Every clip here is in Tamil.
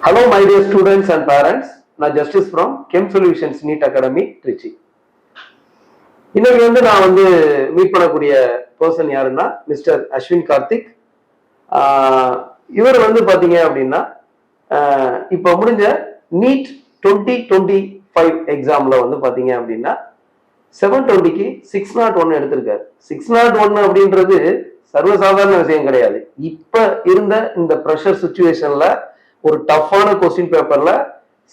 Hello, my dear students and parents. நான் Justice from Chem solutions NEET academy Trichy. இன்னைக்கு நான் மீட் பண்ணக்கூடிய பர்சன் யாருன்னா மிஸ்டர் அஸ்வின் கார்த்திக். இவர் பாத்தீங்க அப்படின்னா இப்போ முடிஞ்ச நீட் 2025 எக்ஸாம்ல பாத்தீங்க அப்படின்னா 720க்கு 601 எடுத்திருக்காரு. 601 அப்படின்றது சர்வசாதாரண விஷயம் கிடையாது. இப்ப இருந்த இந்த ப்ரெஷர் சுச்சுவேஷன்ல ஒரு டஃப்பான கொஸ்டின் பேப்பர்ல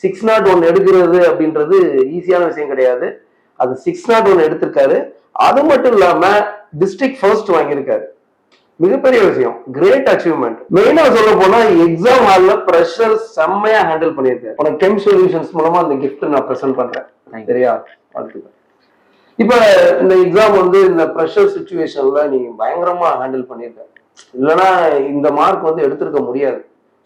601 எடுக்கிறது அப்படின்றது ஈஸியான விஷயம் கிடையாது. அது 601 எடுத்திருக்காரு. அது மட்டும் இல்லாம டிஸ்ட்ரிக்ட் ஃபர்ஸ்ட் வாங்கியிருக்காரு. மிகப்பெரிய விஷயம், கிரேட் அச்சீவ்மெண்ட். மெயினா சொல்ல போனா எக்ஸாம் ஹால்ல ப்ரெஷர் செம்மையா ஹேண்டில் பண்ணியிருக்காரு. உனக்கு கெம் சொல்யூஷன்ஸ் மூலமா அந்த கிஃப்ட் நான் ப்ரெசென்ட் பண்றேன். சரியா? வாழ்த்துக்கள். இப்ப இந்த எக்ஸாம் இந்த ப்ரெஷர் சுச்சுவேஷன்ல நீங்க பயங்கரமா ஹேண்டில் பண்ணியிருக்காரு. இல்லைன்னா இந்த மார்க் எடுத்திருக்க முடியாது.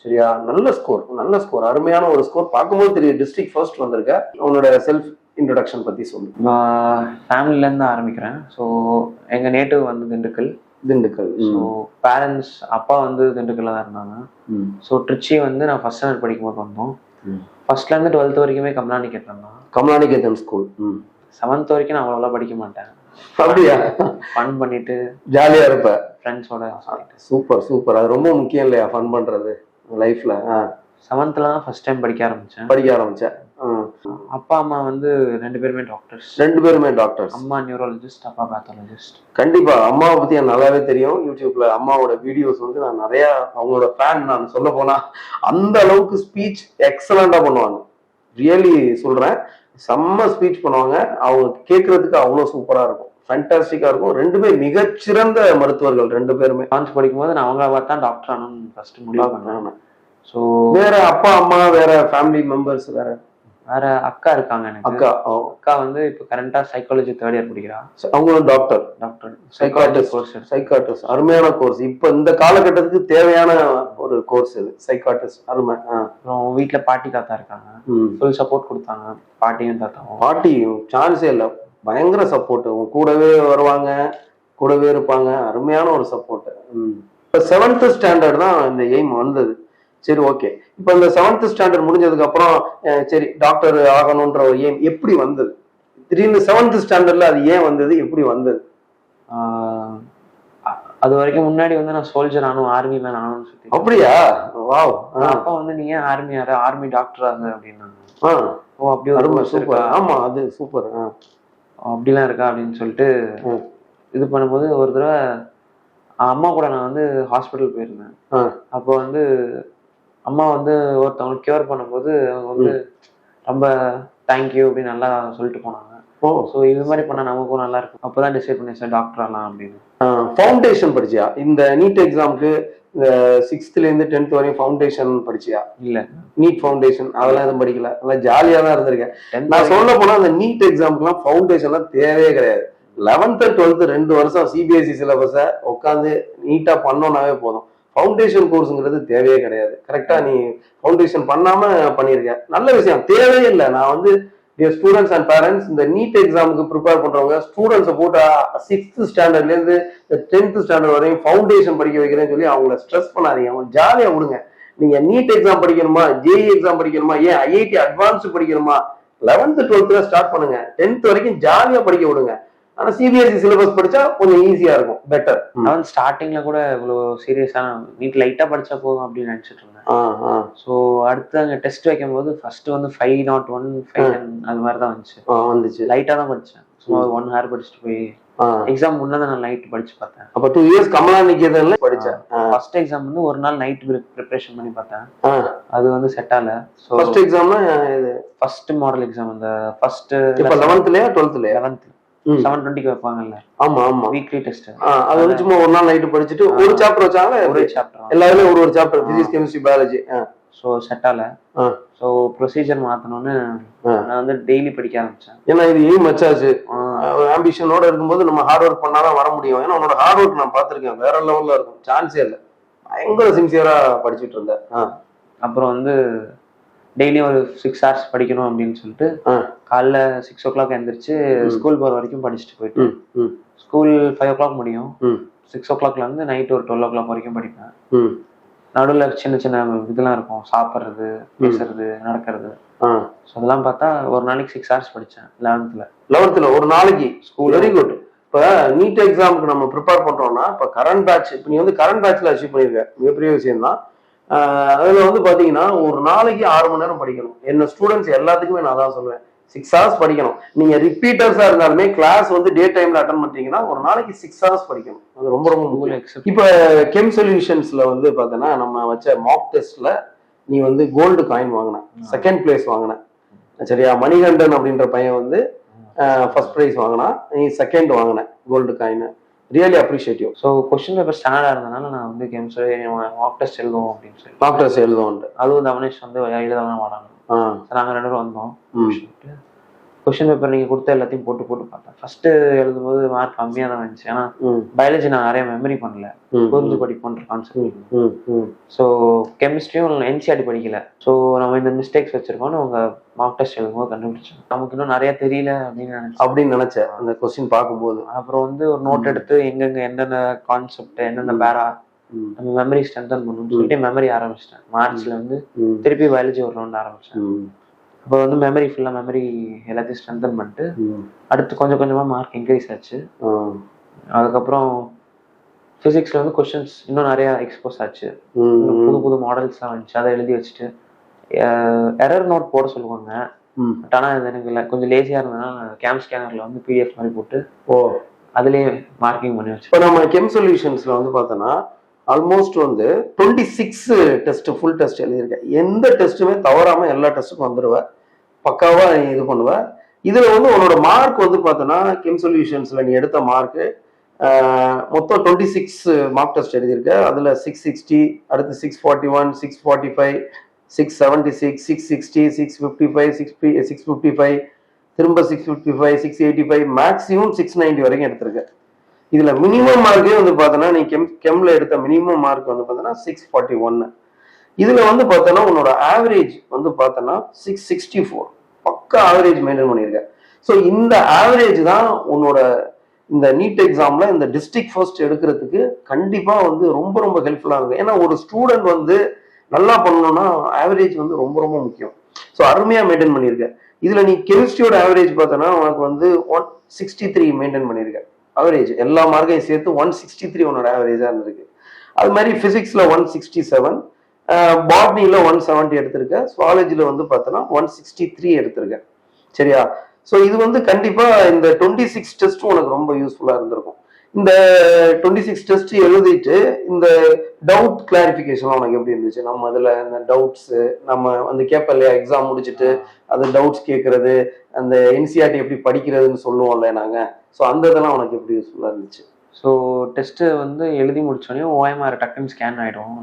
சரியா? நல்ல ஸ்கோர், அருமையான ஒரு ஸ்கோர். பார்க்கும்போது தெரியும் டிஸ்ட்ரிக்ட் ஃபர்ஸ்ட் வந்திருக்க. உன்னோட செல்ஃப் இன்ட்ரோடக்ஷன் பத்தி சொல்லு. நான் ஃபேமிலில இருந்து ஆரம்பிக்கிறேன். ஸோ எங்க நேட்டிவ் திண்டுக்கல். ஸோ பேரண்ட்ஸ் அப்பா திண்டுக்கல்ல தான் இருந்தாங்க. ஸோ ட்ரிச்சி நான் ஃபர்ஸ்ட் ஸ்டாண்டர்ட் படிக்கும்போது வந்தோம். ஃபர்ஸ்ட்ல இருந்து 12th வரைக்குமே கமலானிகேதன் தான். கமலானிகேதன் ஸ்கூல். 7th வரைக்கும் நான் அவ்வளோலாம் படிக்க மாட்டேன். அப்படியா? ஃபன் பண்ணிட்டு ஜாலியா இருப்ப ஃப்ரெண்ட்ஸோட. சூப்பர். அது ரொம்ப முக்கியம் இல்லையா, ஃபன் பண்றது லைஃப்ல? 7th தான் ஃபர்ஸ்ட் டைம் படிக்க ஆரம்பிச்சேன். அப்பா அம்மா 2 பேருமே டாக்டர்ஸ். அம்மா நியூரோலஜிஸ்ட், அப்பா பேத்தாலஜிஸ்ட். கண்டிப்பா அம்மாவை பத்தி எனக்கு நல்லாவே தெரியும். யூடியூப்ல அம்மாவோட வீடியோஸ் நான் நிறைய அவங்களோட ஃபேன். நான் சொல்ல போனா அந்த அளவுக்கு ஸ்பீச் எக்ஸலண்டா பண்ணுவாங்க. ரியலி சொல்றேன், செம்ம ஸ்பீச் பண்ணுவாங்க. அவங்க கேட்கறதுக்கு அவ்வளவு சூப்பரா இருக்கும், ஃபேண்டாஸ்டிக்கா இருக்கும். ரெண்டுமே மிகச்சிறந்த மருத்துவர்கள் 2 பேருமே. காலேஜ் படிக்கும்போது நான் அவங்கள பார்த்தா டாக்டர் ஆகணும்னு ஃபர்ஸ்ட் முடிவு பண்ணேன். ஸோ வேற அப்பா அம்மா, வேற ஃபேமிலி மெம்பர்ஸ், வேற அக்கா இருக்காங்க எனக்கு. அக்கா இப்போ கரண்டா சைக்காலஜி 3rd இயர் படிக்கிறா. அவங்களும் டாக்டர் சைக்காட்ரிஸ்ட். அருமையான கோர்ஸ். இப்ப இந்த காலகட்டத்துக்கு தேவையான ஒரு கோர்ஸ் இது, சைக்காட்ரிஸ்ட். அருமை. அப்புறம் வீட்டுல பாட்டி தாத்தா இருக்காங்க, ஃபுல் சப்போர்ட் கொடுத்தாங்க. பாட்டியும் தாத்தாவும். பாட்டியும் சான்ஸே இல்லை, பயங்கர சப்போர்ட். கூடவே வருவாங்க, கூடவே இருப்பாங்க. அருமையான ஒரு சப்போர்ட். இப்ப 7th ஸ்டாண்டர்ட் தான் இந்த எய்ம் வந்தது. சரி, ஓகே. இப்ப இந்த 7th ஸ்டாண்டர்ட் முடிஞ்சதுக்கு அப்புறம் சரி டாக்டர் ஆகணும்ன்ற ஒரு எய்ம் எப்படி வந்தது? திடீர்னு 7th ஸ்டாண்டர்ட்ல அது ஏன் வந்தது, எப்படி வந்தது? அது வரைக்கும் முன்னாடி நான் சோல்ஜர் ஆனும், ஆர்மி மேன் ஆனும் சொல்லி. அப்படியா? வாவ். அப்பா நீ ஏன் ஆர்மி டாக்டர் ஆகுது அப்படின்னாங்க. ஓ, அப்படி ஒரு சூப்பர். ஆமா, அது சூப்பர். அப்படிலாம் இருக்கா அப்படின்னு சொல்லிட்டு இது பண்ணும்போது ஒரு தடவை அம்மா கூட நான் ஹாஸ்பிட்டல் போயிருந்தேன். அப்போ அம்மா ஒருத்தவங்களுக்கு கியூர் பண்ணும்போது அவங்க ரொம்ப தேங்க்யூ அப்படின்னு நல்லா சொல்லிட்டு போனாங்க. ஸோ இது மாதிரி பண்ணா நமக்கும் நல்லா இருக்கும். அப்போதான் டிசைட் பண்ணேன், சார் டாக்டர் ஆகலாம் அப்படின்னு. ஃபவுண்டேஷன் படிச்சியா இந்த நீட் எக்ஸாமுக்கு? இந்த 6th இருந்து 10th வரையும் ஃபவுண்டேஷன் படிச்சியா? இல்ல, நீட் ஃபவுண்டேஷன் அதெல்லாம் எதுவும் படிக்கல. அதெல்லாம் ஜாலியா தான் இருந்திருக்கேன். நான் சொல்ல போனா அந்த நீட் எக்ஸாமுக்குலாம் ஃபவுண்டேஷன்லாம் தேவையே கிடையாது. 11th 12th 2 வருஷம் சிபிஎஸ்இ சிலபஸை உட்காந்து நீட்டா பண்ணோம்னாவே போதும். ஃபவுண்டேஷன் கோர்ஸுங்கிறது தேவையே கிடையாது. கரெக்டா நீ ஃபவுண்டேஷன் பண்ணாம பண்ணிருக்க, நல்ல விஷயம். தேவையே இல்லை. நான் ஸ்டூடெண்ட்ஸ் அண்ட் பேரண்ட்ஸ், இந்த நீட் எக்ஸாமுக்கு ப்ரிப்பேர் பண்றவங்க ஸ்டூடெண்ட்ஸை போட்டு 6th ஸ்டாண்டர்ட்ல இருந்து 10th ஸ்டாண்டர்ட் வரையும் ஃபவுண்டேஷன் படிக்க வைக்கிறேன்னு சொல்லி அவங்கள ஸ்ட்ரெஸ் பண்ணாதீங்க. அவங்க ஜாலியா விடுங்க. நீங்க நீட் எக்ஸாம் படிக்கணுமா, ஜேஇ எக்ஸாம் படிக்கணுமா, ஏன் ஐஐடி அட்வான்ஸ் படிக்கணுமா, 11th 12th ஸ்டார்ட் பண்ணுங்க. 10th வரைக்கும் ஜாலியா படிக்க விடுங்க. ஆனா சிபிஎஸ்இ சிலபஸ் படிச்சா கொஞ்சம் ஈஸியா இருக்கும், பெட்டர். நான் ஸ்டார்டிங்ல கூட இவ்வளவு சீரியஸா நீட் லைட்டா படிச்சா போதும் அப்படின்னு நினைச்சிட்டு இருந்தேன். ஸோ அடுத்து அங்க டெஸ்ட் வைக்கும் போது ஃபர்ஸ்ட் 501 510 அது மாதிரிதான் வந்துச்சு. லைட்டா தான் படிச்சேன். சும்மா 1 hour படிச்சுட்டு போய் எக்ஸாம் முன்னாடி நான் நைட் படிச்சு பார்த்தேன். அப்ப 2 years கமலானிகேதன்ல படிச்சேன். ஃபர்ஸ்ட் எக்ஸாம் ஒரு நாள் நைட் ப்ரிப்பரேஷன் பண்ணி பார்த்தேன். அது செட் ஆகல. ஸோ ஃபர்ஸ்ட் எக்ஸாம்னா இது ஃபர்ஸ்ட் மாடல் எக்ஸாம். அந்த ஃபர்ஸ்ட் 11th 12th 720க்கு வைப்பாங்கல்ல. ஆமா, வீக்லி டெஸ்ட். அது சும்மா ஒரு நாள் நைட் படிச்சுட்டு ஒரு சாப்டர் வச்சாங்க. ஒரே சாப்டர் எல்லாருமே ஒரு chapter, physics chemistry biology. So set ஆகல. ஸோ ப்ரொசீஜர் மாத்தணும்னு நான் டெய்லி படிக்க ஆரம்பிச்சேன். ஏன்னா இது எய்ம் வச்சாச்சு. ஆம்பிஷனோட இருக்கும்போது நம்ம ஹார்ட் ஒர்க் பண்ணாதான் வர முடியும். ஏன்னா உன்னோட ஹார்ட் ஒர்க் நான் பார்த்திருக்கேன், வேற லெவல்ல இருக்கும். சான்ஸே இல்லை. பயங்கர சின்சியரா படிச்சுட்டு இருந்தேன். அப்புறம் டெய்லி ஒரு 6 hours படிக்கணும் அப்படின்னு சொல்லிட்டு காலைல 6 o'clock எழுந்திரிச்சு ஸ்கூல் போற வரைக்கும் படிச்சுட்டு போயிட்டு, ஸ்கூல் 5 o'clock முடியும். 6 o'clockல இருந்து நைட் ஒரு 12 o'clock வரைக்கும் படிப்பேன். நடுவில் சின்ன சின்ன இதெல்லாம் இருக்கும், சாப்பிட்றது, பேசுறது, நடக்கிறது. ஸோ அதெல்லாம் பார்த்தா ஒரு நாளைக்கு 6 hours படித்தேன் 11th ஒரு நாளைக்கு. School very good. இப்போ நீட் எக்ஸாமுக்கு நம்ம ப்ரிப்பேர் பண்றோம்னா, இப்போ கரண்ட் பேட்ச், இப்போ நீ வந்து கரண்ட் பேட்ச்ல அச்சீவ் பண்ணிருக்க, மிகப்பெரிய விஷயம் தான். அதுல வந்து பாத்தீங்கன்னா ஒரு நாளைக்கு 6 மணி நேரம் படிக்கணும். என்ன ஸ்டூடெண்ட்ஸ் எல்லாத்துக்குமே நான் தான் சொல்லுவேன், 6 hours படிக்கணும். நீங்க ரிப்பீட்டர்ஸா இருந்தாலுமே கிளாஸ் வந்து டே டைம்ல அட்டன் பண்றீங்கன்னா ஒரு நாளைக்கு 6 hours படிக்கணும். அது ரொம்ப ரொம்ப முக்கியம். இப்ப கெம் சொல்யூஷன்ஸ்ல வந்து பாத்தீங்கன்னா நம்ம வச்ச மாக் டெஸ்ட்ல நீ வந்து கோல்டு காயின் வாங்கின, செகண்ட் பிளேஸ் வாங்கின, சரியா? மணிகண்டன் அப்படின்ற பையன் வந்து ஃபர்ஸ்ட் பிரைஸ் வாங்கினா, நீ செகண்ட் வாங்கின gold coin. Really appreciate you. So question paper ஸ்டாண்டர்டாக இருந்தனால நான் வந்து கெம்ஸ் மாக் டெஸ்ட் எழுதுவோம் அப்படின்னு சொல்லி. மாக் டெஸ்ட் எழுதுவோம். அதுவும் தவனேஷ் வந்து எழுதலாம் வராங்க. நாங்கள் 2 பேரும் வந்தோம். கொஸ்டின் பேப்பர் நீங்கள் கொடுத்த எல்லாத்தையும் போட்டு பார்த்தேன். ஃபர்ஸ்ட் எழுதும்போது மார்க் கம்மியாக தான் இருந்துச்சு. ஏன்னா பயாலஜி நான் நிறைய மெமரி பண்ணல, புரிஞ்சு படிப்போன்ற கான்செப்ட். ஸோ கெமிஸ்ட்ரியும் என்சிஆர்டி படிக்கல. ஸோ நம்ம இந்த மிஸ்டேக்ஸ் வச்சிருக்கோம்னு அவங்க மார்க் டெஸ்ட் எழுதும்போது கண்டுபிடிச்சோம். நமக்கு இன்னும் நிறைய தெரியல அப்படின்னு நினைச்சேன் அந்த கொஸ்டின் பார்க்கும்போது. அப்புறம் வந்து ஒரு நோட் எடுத்து எங்கெங்க என்னென்ன கான்செப்ட், என்னென்ன பேரா நம்ம மெமரி ஸ்ட்ரென்தன் பண்ணணும்னு சொல்லிட்டு மெமரி ஆரம்பிச்சிட்டேன். மார்ச்ல வந்து திருப்பி பயாலஜி ஒரு ரவுண்ட் ஆரம்பிச்சேன். அப்போ வந்து மெமரி எல்லாத்தையும் ஸ்ட்ரென்தன் பண்ணிட்டு அடுத்து கொஞ்சம் கொஞ்சமா மார்க் இன்க்ரீஸ் ஆச்சு. அதுக்கப்புறம் பிசிக்ஸ்ல வந்து கொஸ்டின்ஸ் இன்னும் நிறைய எக்ஸ்போஸ் ஆச்சு. புது மாடல்ஸ்லாம் வந்துச்சு. அதை எழுதி வச்சுட்டு எரர் நோட் போட சொல்லுவாங்க. பட் ஆனால் அது எனக்கு இல்லை, கொஞ்சம் லேசியா இருந்ததுனால கேம் ஸ்கேனர்ல வந்து பிடிஎஃப் மாதிரி போட்டு அதுலயே மார்க்கிங் பண்ணி வச்சு. இப்போ நம்ம கெம் சொல்யூஷன்ஸ்ல வந்து பார்த்தோன்னா ஆல்மோஸ்ட் வந்து 26 டெஸ்ட் ஃபுல் டெஸ்ட் எழுதியிருக்கேன். எந்த டெஸ்ட்டுமே தவறாம எல்லா டெஸ்ட்டுக்கும் வந்துடுவேன், பக்காவா நீ இது பண்ணுவேன். இதுல வந்து உன்னோட மார்க் வந்து பார்த்தோன்னா கெம் சொல்யூஷன்ஸ்ல நீ எடுத்த மார்க்கு மொத்தம் 26 மார்க் டெஸ்ட் எழுதியிருக்க. அதுல 660, அடுத்து 641, 645, 676, 660, 655, 655, திரும்ப 655, 685, மேக்ஸிமம் 690 வரைக்கும் எடுத்திருக்க. இதுல மினிமம் மார்க்கே வந்து பார்த்தோன்னா நீ கெம்ல எடுத்த மினிமம் மார்க் வந்து பார்த்தோன்னா 641. இதுல வந்து பார்த்தோன்னா உன்னோட ஆவரேஜ் வந்து பார்த்தோன்னா 664, பக்கா ஆவரேஜ் மெயின்டைன் பண்ணியிருக்க. ஸோ இந்த ஆவரேஜ் தான் உன்னோட இந்த நீட் எக்ஸாம்ல இந்த டிஸ்ட்ரிக்ட் ஃபர்ஸ்ட் எடுக்கிறதுக்கு கண்டிப்பா வந்து ரொம்ப ரொம்ப ஹெல்ப்ஃபுல்லா இருக்கும். ஏன்னா ஒரு ஸ்டூடெண்ட் வந்து நல்லா பண்ணணும்னா ஆவரேஜ் வந்து ரொம்ப ரொம்ப முக்கியம். ஸோ அருமையா மெயின்டைன் பண்ணியிருக்க. இதுல நீ கெமிஸ்ட்ரியோட ஆவரேஜ் பார்த்தோன்னா உனக்கு வந்து 163 மெயின்டைன் பண்ணியிருக்க. ஆவரேஜ் எல்லா மார்க்கையும் சேர்த்து 163 உன்னோட ஆவரேஜா இருந்திருக்கு. அது மாதிரி பிசிக்ஸ்ல 167, பாட்னில 170 எடுத்திருக்க, சுவாலஜில வந்து பார்த்தோன்னா 163 எடுத்திருக்க. சரியா? ஸோ இது வந்து கண்டிப்பா இந்த 26 டெஸ்ட் உனக்கு ரொம்ப யூஸ்ஃபுல்லா இருந்திருக்கும். இந்த 26 டெஸ்ட் எழுதிட்டு இந்த டவுட் கிளாரிபிகேஷன் உனக்கு எப்படி இருந்துச்சு? நம்ம அதுல இந்த டவுட்ஸ் நம்ம வந்து கேட்போம் இல்லையா, எக்ஸாம் முடிச்சுட்டு அது டவுட்ஸ் கேட்கறது, அந்த என்சிஆர்டி எப்படி படிக்கிறதுன்னு சொல்லுவோம்ல நாங்க. ஸோ அந்த இதெல்லாம் உனக்கு எப்படி யூஸ்ஃபுல்லா இருந்துச்சு? ஸோ டெஸ்ட் வந்து எழுதி முடிச்சோடனே OMR டக்குன்னு ஸ்கேன் ஆயிடும்.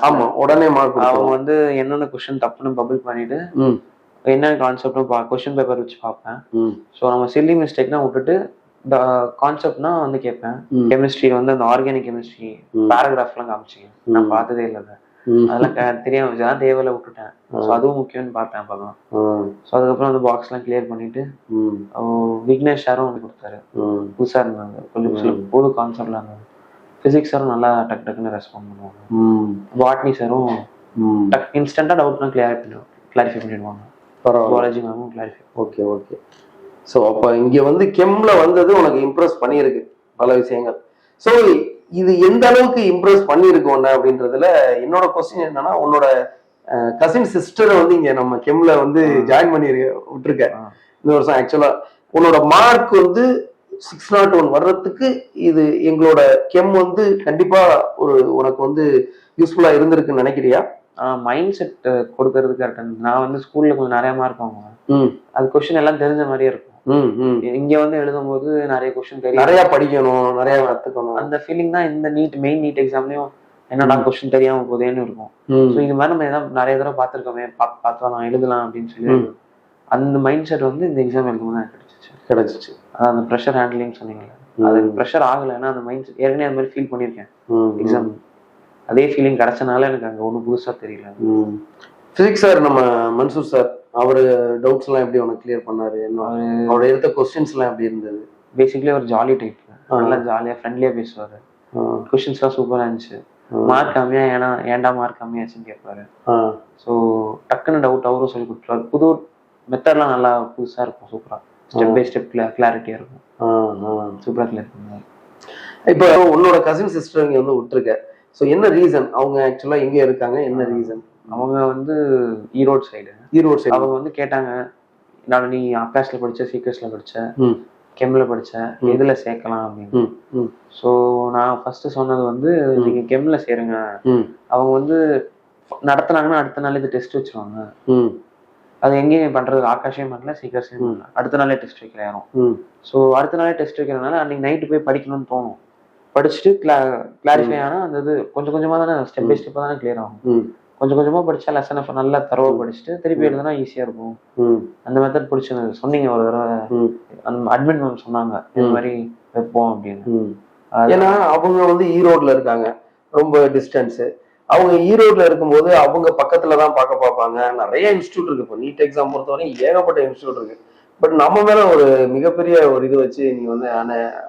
ஆமா, உடனே மார்க். அவங்க வந்து என்னென்ன கொஸ்டின் தப்புன்னு பபிள் பண்ணிட்டு என்ன கான்செப்டும் கொஸ்டின் பேப்பர் வச்சு பார்ப்பேன். ஸோ நம்ம சில்லி மிஸ்டேக்னா விட்டுட்டு கான்செப்ட்னா வந்து கேட்பேன். கெமிஸ்ட்ரி வந்து அந்த ஆர்கானிக் கெமிஸ்ட்ரி பேராகிராஃப்லாம் காமிச்சிங்க, நான் பார்த்ததே இல்லை. அதெல்லாம் தெரியாம வச்சுதான் தேவையில்ல விட்டுட்டேன். ஸோ அதுவும் முக்கியம்னு பார்த்தேன் அப்பதான். ஸோ அதுக்கப்புறம் அந்த பாக்ஸ்லாம் கிளியர் பண்ணிட்டு விக்னேஷ் சாரும் வந்து கொடுத்தாரு. புதுசா இருந்தாங்க, கொஞ்சம் புது கான்செப்ட்லாம் இருந்தாங்க. பிசிக்ஸ் சாரும் நல்லா டக்கு டக்குன்னு ரெஸ்பாண்ட் பண்ணுவாங்க. பாட்னி சாரும் இன்ஸ்டன்டா டவுட்னா கிளாரிஃபை பண்ணிடுவாங்க. பரவாயில்ல. Okay okay. ஸோ அப்போ இங்க வந்து கெம்ல வந்தது உனக்கு இம்ப்ரெஸ் பண்ணியிருக்கு பல விஷயங்கள். ஸோ இது எந்த அளவுக்கு இம்ப்ரெஸ் பண்ணியிருக்கு ஒன்று அப்படின்றதுல என்னோட கொஸ்டின் என்னன்னா, உன்னோட கசின் சிஸ்டரை வந்து இங்க நம்ம கெம்ல வந்து ஜாயின் பண்ணி விட்டுருக்க இந்த வருஷம். ஆக்சுவலா உன்னோட மார்க் வந்து 601 வர்றதுக்கு இது எங்களோட கெம் வந்து கண்டிப்பா ஒரு உனக்கு வந்து யூஸ்ஃபுல்லா இருந்திருக்குன்னு நினைக்கிறியா? மைண்ட் செட் கொடுக்கறது கரெக்ட். நான் வந்து ஸ்கூல்ல கொஞ்சம் நிறைய மார்க் வாங்குவேன். அது கொஸ்டின் எல்லாம் தெரிஞ்ச மாதிரியே இருக்கும். இங்க வந்து எழுதும் போது நிறைய கொஸ்டின் தெரியும், நிறைய படிக்கணும், நிறைய கத்துக்கணும். அந்த ஃபீலிங் தான் இந்த மெயின் நீட் எக்ஸாம்லயும் என்னடா கொஸ்டின் தெரியாம போதேன்னு இருக்கும். ஸோ இது மாதிரி நம்ம ஏதாவது நிறைய தடவை பார்த்துருக்கோமே, பார்த்தலாம் எழுதலாம் அப்படின்னு சொல்லி அந்த மைண்ட் செட் வந்து இந்த எக்ஸாம் எழுதும்போது கிடைச்சிச்சு. அதான் அந்த ப்ரெஷர் ஹேண்ட்லிங் சொன்னீங்கல்ல, அது ப்ரெஷர் ஆகலைன்னா அந்த மைண்ட் செட் ஏற்கனவே அந்த மாதிரி ஃபீல் பண்ணியிருக்கேன் எக்ஸாம். அதே ஃபீலிங் கிடைச்சனால எனக்கு அங்கே ஒன்றும் புதுசா தெரியல. பிசிக்ஸ் சார் நம்ம மன்சூர் சார், அவரு டவுட்ஸ் எல்லாம் எப்படி உனக்கு கிளியர் பண்ணாரு? அவரோட எடுத்த கொஸ்டின்ஸ் எல்லாம் எப்படி இருந்தது? பேசிக்கலி ஒரு ஜாலி டைப், நல்லா ஜாலியா ஃப்ரெண்ட்லியா பேசுவாரு. கொஸ்டின்ஸ் எல்லாம் சூப்பரா இருந்துச்சு. மார்க் கம்மியா ஏன்டா மார்க் கம்மியாச்சுன்னு கேட்பாரு. ஸோ டக்குன்னு டவுட் அவரும் சொல்லி கொடுத்துருவாரு. புது மெத்தட்லாம் நல்லா புதுசா இருக்கும், சூப்பரா ஸ்டெப் பை ஸ்டெப் கிளாரிட்டியா இருக்கும். சூப்பரா கிளியர் பண்ணுவாங்க. இப்போ உன்னோட கசின் சிஸ்டர் இங்க வந்து விட்டுருக்க, ஸோ என்ன ரீசன்? அவங்க ஆக்சுவலா எங்க இருக்காங்க, என்ன ரீசன்? அவங்க வந்து ஈரோடு சைடு. அவங்க வந்து கேட்டாங்க, நான் நீ ஆகாஷ்ல படிச்ச, சீக்கிரஸ்ல படிச்ச, கெம்ல படிச்ச, எதுல சேர்க்கலாம் அப்படின்னு. ஸோ நான் ஃபர்ஸ்ட் சொன்னது வந்து நீங்க கெம்ல சேருங்க. அவங்க வந்து நடத்துனாங்கன்னா அடுத்த நாள் இது டெஸ்ட் வச்சிருவாங்க. அது எங்கேயும் பண்றது, ஆகாஷையும் பண்ணல, சீக்கிரஸையும் பண்ணல. அடுத்த நாளே டெஸ்ட் வைக்கிற யாரும். ஸோ அடுத்த நாளே டெஸ்ட் வைக்கிறதுனால அன்னைக்கு நைட்டு போய் படிக்கணும்னு தோணும். படிச்சுட்டு கிளாரிஃபை ஆனா அந்த இது கொஞ்சம் கொஞ்சமா தானே, ஸ்டெப் பை ஸ்டெப்பா தானே கிளியர் ஆகும். கொஞ்சம் கொஞ்சமா படிச்சா லெசனை நல்லா தரவா படிச்சுட்டு திருப்பி எழுதுனா ஈஸியா இருக்கும். அந்த மெத்தட் பிடிச்சிருந்தது. சொன்னீங்க ஒரு தடவை, அந்த அட்மின் மேம் சொன்னாங்க இந்த மாதிரி வைப்போம் அப்படின்னு. ஏன்னா அவங்க வந்து ஈரோட்ல இருக்காங்க, ரொம்ப டிஸ்டன்ஸ். அவங்க ஈரோட்ல இருக்கும்போது அவங்க பக்கத்துலதான் பார்க்க பார்ப்பாங்க. நிறைய இன்ஸ்டியூட் இருக்கு. இப்போ நீட் எக்ஸாம் பொறுத்தவரை ஏகப்பட்ட இன்ஸ்டியூட் இருக்கு. பட் நம்ம மேல ஒரு மிகப்பெரிய ஒரு இது வச்சு நீ வந்து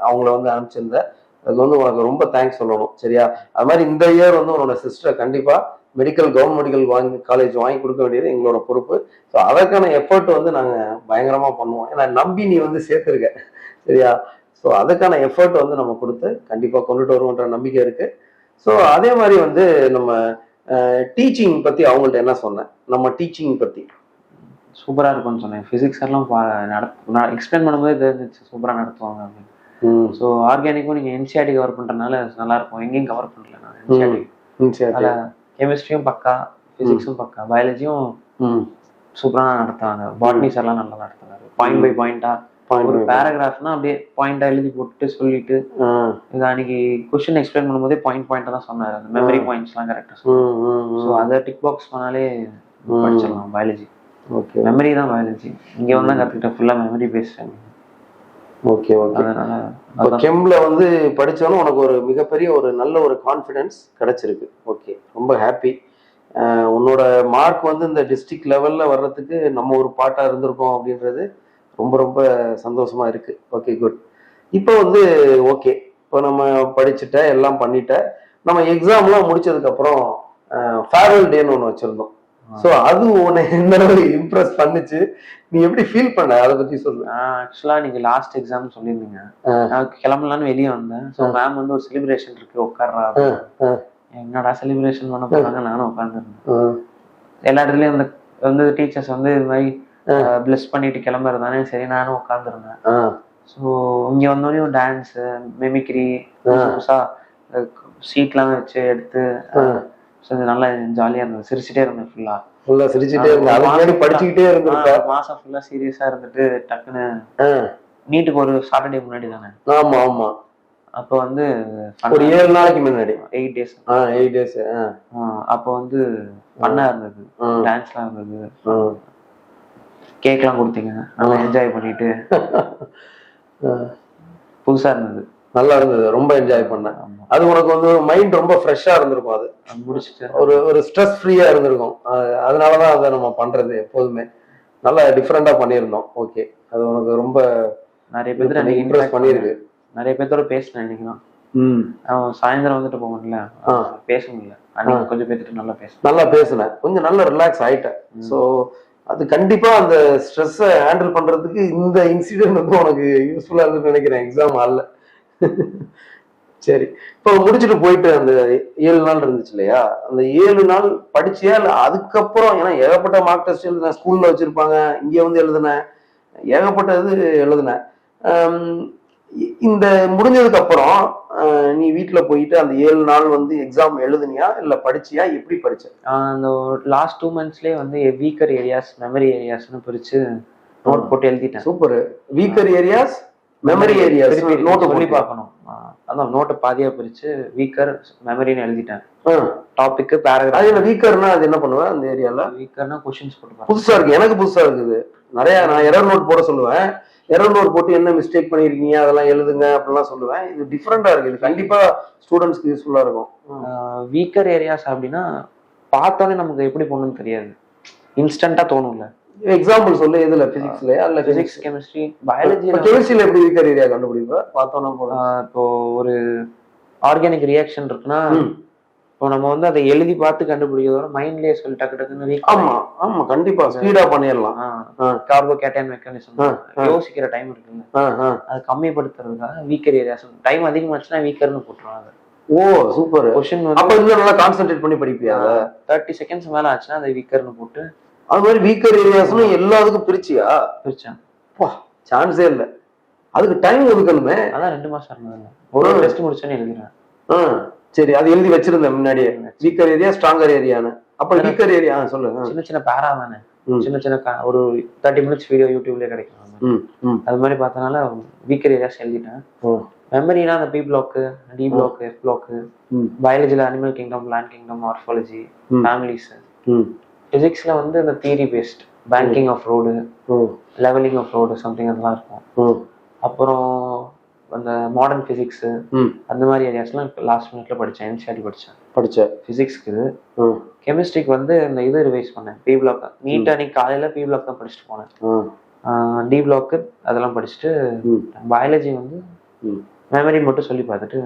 அவங்கள வந்து அனுப்பிச்சிருந்த, அதுக்கு வந்து உனக்கு ரொம்ப தேங்க்ஸ் சொல்லணும், சரியா? அது மாதிரி இந்த இயர் வந்து உன்னோட சிஸ்டரை கண்டிப்பா கவர்மெண்ட் மெடிக்கல் காலேஜ் வாங்கி கொடுக்க வேண்டியது எங்களோட பொறுப்பு. ஸோ அதற்கான எஃபர்ட் வந்து நாங்க பயங்கரமா பண்ணுவோம். ஏன்னா நம்பி நீ வந்து சேர்த்துருக்க, சரியா? ஸோ அதுக்கான எஃபர்ட் வந்து நம்ம கொடுத்து கண்டிப்பா கொண்டுட்டு வருவோன்ற நம்பிக்கை இருக்கு. ஸோ அதே மாதிரி வந்து நம்ம டீச்சிங் பத்தி அவங்கள்ட்ட என்ன சொன்னேன், நம்ம டீச்சிங் பத்தி சூப்பரா இருக்கும்னு சொன்னேன். பிசிக்ஸ் எல்லாம் எக்ஸ்பிளைன் பண்ணும்போது தெரிஞ்சிச்சு சூப்பரா நடத்துவாங்க அப்படின்னு. ஸோ ஆர்கானிக்கும் நீங்க என்சிஆர்டி கவர் பண்றதுனால நல்லா இருக்கும். எங்கேயும் கவர் பண்ணல நான் என்சிஆர்டி. கெமிஸ்ட்ரியும் பக்கா, பிசிக்ஸும் பக்கா, பயாலஜியும் சூப்பரா நடத்துவாங்க. பாட்னி சார்லாம் நல்லா நடத்துவாரு. பாயிண்ட் பை பாயிண்டா ஒரு பேராகிராஃப்னா அப்படியே பாயிண்டா எழுதி போட்டு சொல்லிட்டு, இது அன்னைக்கு கொஸ்டின் எக்ஸ்பிளைன் பண்ணும்போதே பாயிண்டா தான் சொன்னாரு. அந்த மெமரி பாயிண்ட்ஸ் எல்லாம் கரெக்டா சொன்னாரு. ஸோ அதை டிக் பாக்ஸ் பண்ணாலே படிச்சிடலாம் பயாலஜி. ஓகே, மெமரி தான் பயாலஜி. இங்க வந்து கத்துக்கிட்ட ஃபுல்லா மெமரி பேஸ்ட். Okay okay. கெம்ல வந்து படிச்சாலும் உனக்கு ஒரு மிகப்பெரிய ஒரு நல்ல ஒரு கான்ஃபிடன்ஸ் கிடைச்சிருக்கு. ஓகே, ரொம்ப ஹாப்பி. உன்னோட மார்க் வந்து இந்த டிஸ்ட்ரிக்ட் லெவல்ல வர்றதுக்கு நம்ம ஒரு பாட்டா இருந்திருக்கோம் அப்படின்றது ரொம்ப ரொம்ப சந்தோஷமா இருக்கு. Okay, good. இப்போ வந்து ஓகே, இப்போ நம்ம படிச்சுட்ட, எல்லாம் பண்ணிட்ட, நம்ம எக்ஸாம்லாம் முடிச்சதுக்கு அப்புறம் ஃபேர்வெல் டேன்னு ஒன்று வச்சிருந்தோம். சோ அது உன்னை எந்த அளவுக்கு இம்ப்ரெஸ் பண்ணுச்சு, நீ எப்படி ஃபீல் பண்ண, அதை பத்தி சொல்லு. ஆக்சுவலா நீங்க லாஸ்ட் எக்ஸாம் சொல்லியிருந்தீங்க, நான் கிளம்பலான்னு வெளியே வந்தேன். ஸோ மேம் வந்து ஒரு செலிப்ரேஷன் இருக்கு உட்கார்றா. என்னடா செலிப்ரேஷன் பண்ண போறாங்க, நானும் உட்காந்துருந்தேன். எல்லா இடத்துலயும் வந்து டீச்சர்ஸ் வந்து இது மாதிரி பிளஸ் பண்ணிட்டு கிளம்புறதானே, சரி நானும் உட்காந்துருந்தேன். ஸோ இங்க வந்தோடனே டான்ஸ், மெமிக்ரி, புதுசா சீட்லாம் வச்சு எடுத்து நல்லா ஜாலியா இருந்தது. சிரிச்சுட்டே இருந்தேன், ஃபுல்லா சிரிச்சுட்டே இருந்தேன். படிச்சுக்கிட்டே இருந்தேன். மாசம் ஃபுல்லா சீரியஸா இருந்துட்டு டக்குன்னு நீட்டுக்கு ஒரு சாட்டர்டே முன்னாடி தானே. ஆமா ஆமா. அப்போ வந்து ஒரு 7 நாளைக்கு முன்னாடி, 8 days. அப்போ வந்து ஃபன்னா இருந்தது, டான்ஸ்லாம் இருந்தது, கேக்லாம் கொடுத்தீங்க, நல்லா என்ஜாய் பண்ணிட்டு புதுசா இருந்தது, நல்லா இருந்தது, ரொம்ப என்ஜாய் பண்ணேன். அது உனக்கு வந்து மைண்ட் ரொம்ப ஃப்ரெஷ்ஷா இருந்திருக்கும். அது முடிச்சுட்டு ஒரு ஸ்ட்ரெஸ் ஃப்ரீயா இருந்திருக்கும். அதனாலதான் அதை நம்ம பண்றது எப்போதுமே நல்லா டிஃப்ரெண்டா பண்ணியிருந்தோம். ஓகே, அது உனக்கு ரொம்ப நிறைய பேர் இம்ப்ரெஸ் பண்ணிருக்கு. நிறைய பேர்த்தோட பேசினேன் இன்னைக்குதான். சாயந்தரம் வந்துட்டு போகல, பேச முடியல. அன்னைக்கு கொஞ்சம் பேர்த்துட்டு நல்லா பேசினேன், கொஞ்சம் நல்லா ரிலாக்ஸ் ஆயிட்டேன். ஸோ அது கண்டிப்பா அந்த ஸ்ட்ரெஸ்ஸை ஹேண்டில் பண்றதுக்கு இந்த இன்சிடென்ட் வந்து உனக்கு யூஸ்ஃபுல்லா இருக்குன்னு நினைக்கிறேன் எக்ஸாம் ஹால்ல. சரி, இப்போ முடிச்சுட்டு போயிட்டு அந்த 7 நாள் இருந்துச்சு இல்லையா, அந்த 7 நாள் படிச்சியா இல்ல அதுக்கப்புறம்? ஏன்னா ஏகப்பட்ட மார்க் டெஸ்ட் எழுதினேன், ஸ்கூல்ல வச்சிருப்பாங்க, இங்க வந்து எழுதினேன், ஏகப்பட்ட இது எழுதினேன். இந்த முடிஞ்சதுக்கு அப்புறம் நீ வீட்டுல போயிட்டு அந்த 7 நாள் வந்து எக்ஸாம் எழுதுனியா இல்ல படிச்சியா, எப்படி படிச்ச? அந்த லாஸ்ட் 2 monthsலயே வந்து வீக்கர் ஏரியாஸ், மெமரி ஏரியாஸ்னு பிரிச்சு நோட் போட்டு எழுதிட்டேன். Super. Weaker areas, memory areas note சொல்லி பார்க்கணும். அதான் நோட்டை பாதியா பிரிச்சு வீக்கர், மெமரின்னு எழுதிட்டேன். Topic, paragraph. அதுல வீக்கர்னா அது என்ன பண்ணுவேன் அந்த ஏரியால? வீக்கர்னா क्वेश्चंस போட்டு. புதுசா இருக்கு, எனக்கு புதுசா இருக்குது. நிறைய நான் எரர் நோட் போட சொல்லுவேன். எரர் நோட் போட்டு என்ன மிஸ்டேக் பண்ணிருக்கீங்க அதெல்லாம் எழுதுங்க அப்படிலாம் சொல்லுவேன். இது டிஃப்ரெண்டா இருக்கு, இது கண்டிப்பா ஸ்டூடெண்ட்ஸ்க்கு யூஸ்ஃபுல்லா இருக்கும். வீக்கர் ஏரியாஸ் அப்படின்னா பார்த்தோன்னே நமக்கு எப்படி போகணும்னு தெரியாது, இன்ஸ்டன்டா தோணும்ல. எக்ஸாம்பிள் சொல்லு. இதுல பிசிக்ஸ்லயா இல்ல பிசிக்ஸ், கெமிஸ்ட்ரி, பயாலஜி? கெமிஸ்ட்ரியில எப்படி வீக்கர் ஏரியா கண்டுபிடிப்ப? பார்த்தோம்னா இப்போ ஒரு ஆர்கானிக் ரியாக்ஷன் இருக்குன்னா இப்போ நம்ம வந்து அதை எழுதி பார்த்து கண்டுபிடிக்கிறதோட மைண்ட்லயே சொல்லி டக்கு டக்குன்னு ஆமா ஆமா கண்டிப்பா ஸ்பீடா பண்ணிடலாம். கார்போகேட்டைன் மெக்கானிசம் யோசிக்கிற டைம் இருக்குல்ல, அதை கம்மிப்படுத்துறதுக்காக வீக்கர் ஏரியாஸ் டைம் அதிகமாச்சுன்னா வீக்கர்னு போட்டுருவாங்க. ஓ சூப்பர். கொஸ்டின் அப்ப வந்து இன்னும் நல்லா கான்சென்ட்ரேட் பண்ணி படிப்பியா? 30 செகண்ட்ஸ் மேல ஆச்சுன்னா அதை வீக்கர்னு போட்டு அது மாதிரி வீக்கர் ஏரியாஸ்னு எல்லாத்துக்கும் பிரிச்சியா? பிரிச்சேன். சான்ஸே இல்ல. அதுக்கு டைம் ஒதுக்கணுமே. அதான் 2 மாசம் இருந்ததுங்க. ஒரு டெஸ்ட் முடிச்சோன்னு எழுதிடுறேன். சரி, அது எழுதி வச்சிருந்தேன் முன்னாடியே, வீக்கர் ஏரியா ஸ்ட்ராங்கர் ஏரியான்னு. அப்ப வீக்கர் ஏரியா சொல்லுங்க. சின்ன சின்ன பேரா தானே, சின்ன சின்ன ஒரு 30 மினிட்ஸ் வீடியோ யூடியூப்லயே கிடைக்கும். அது மாதிரி பார்த்தனால வீக்கர் ஏரியாஸ் எழுதிட்டேன். மெமரினா அந்த P block, D block, F block, பயாலஜில animal kingdom, plant kingdom, morphology, families. பிசிக்ஸ்ல வந்து இந்த theory based banking of road, levelling of road something அதெல்லாம் இருக்கும். அப்புறம் அந்த மாடர்ன் பிசிக்ஸ் அந்த மாதிரி ஏரியாஸ்லாம் லாஸ்ட் மினிட்ல படிச்சேன். என்சிஆர்டி படிச்சேன் பிசிக்ஸ்க்கு. கெமிஸ்ட்ரிக்கு வந்து இந்த இது ரிவைஸ் பண்ணேன், பி பிளாக். நீட்டா அன்னைக்கு காலையில பி பிளாக் தான் படிச்சுட்டு போனேன். டி பிளாக்கு அதெல்லாம் படிச்சுட்டு, பயாலஜி வந்து மெமரி மட்டும் சொல்லி பார்த்துட்டு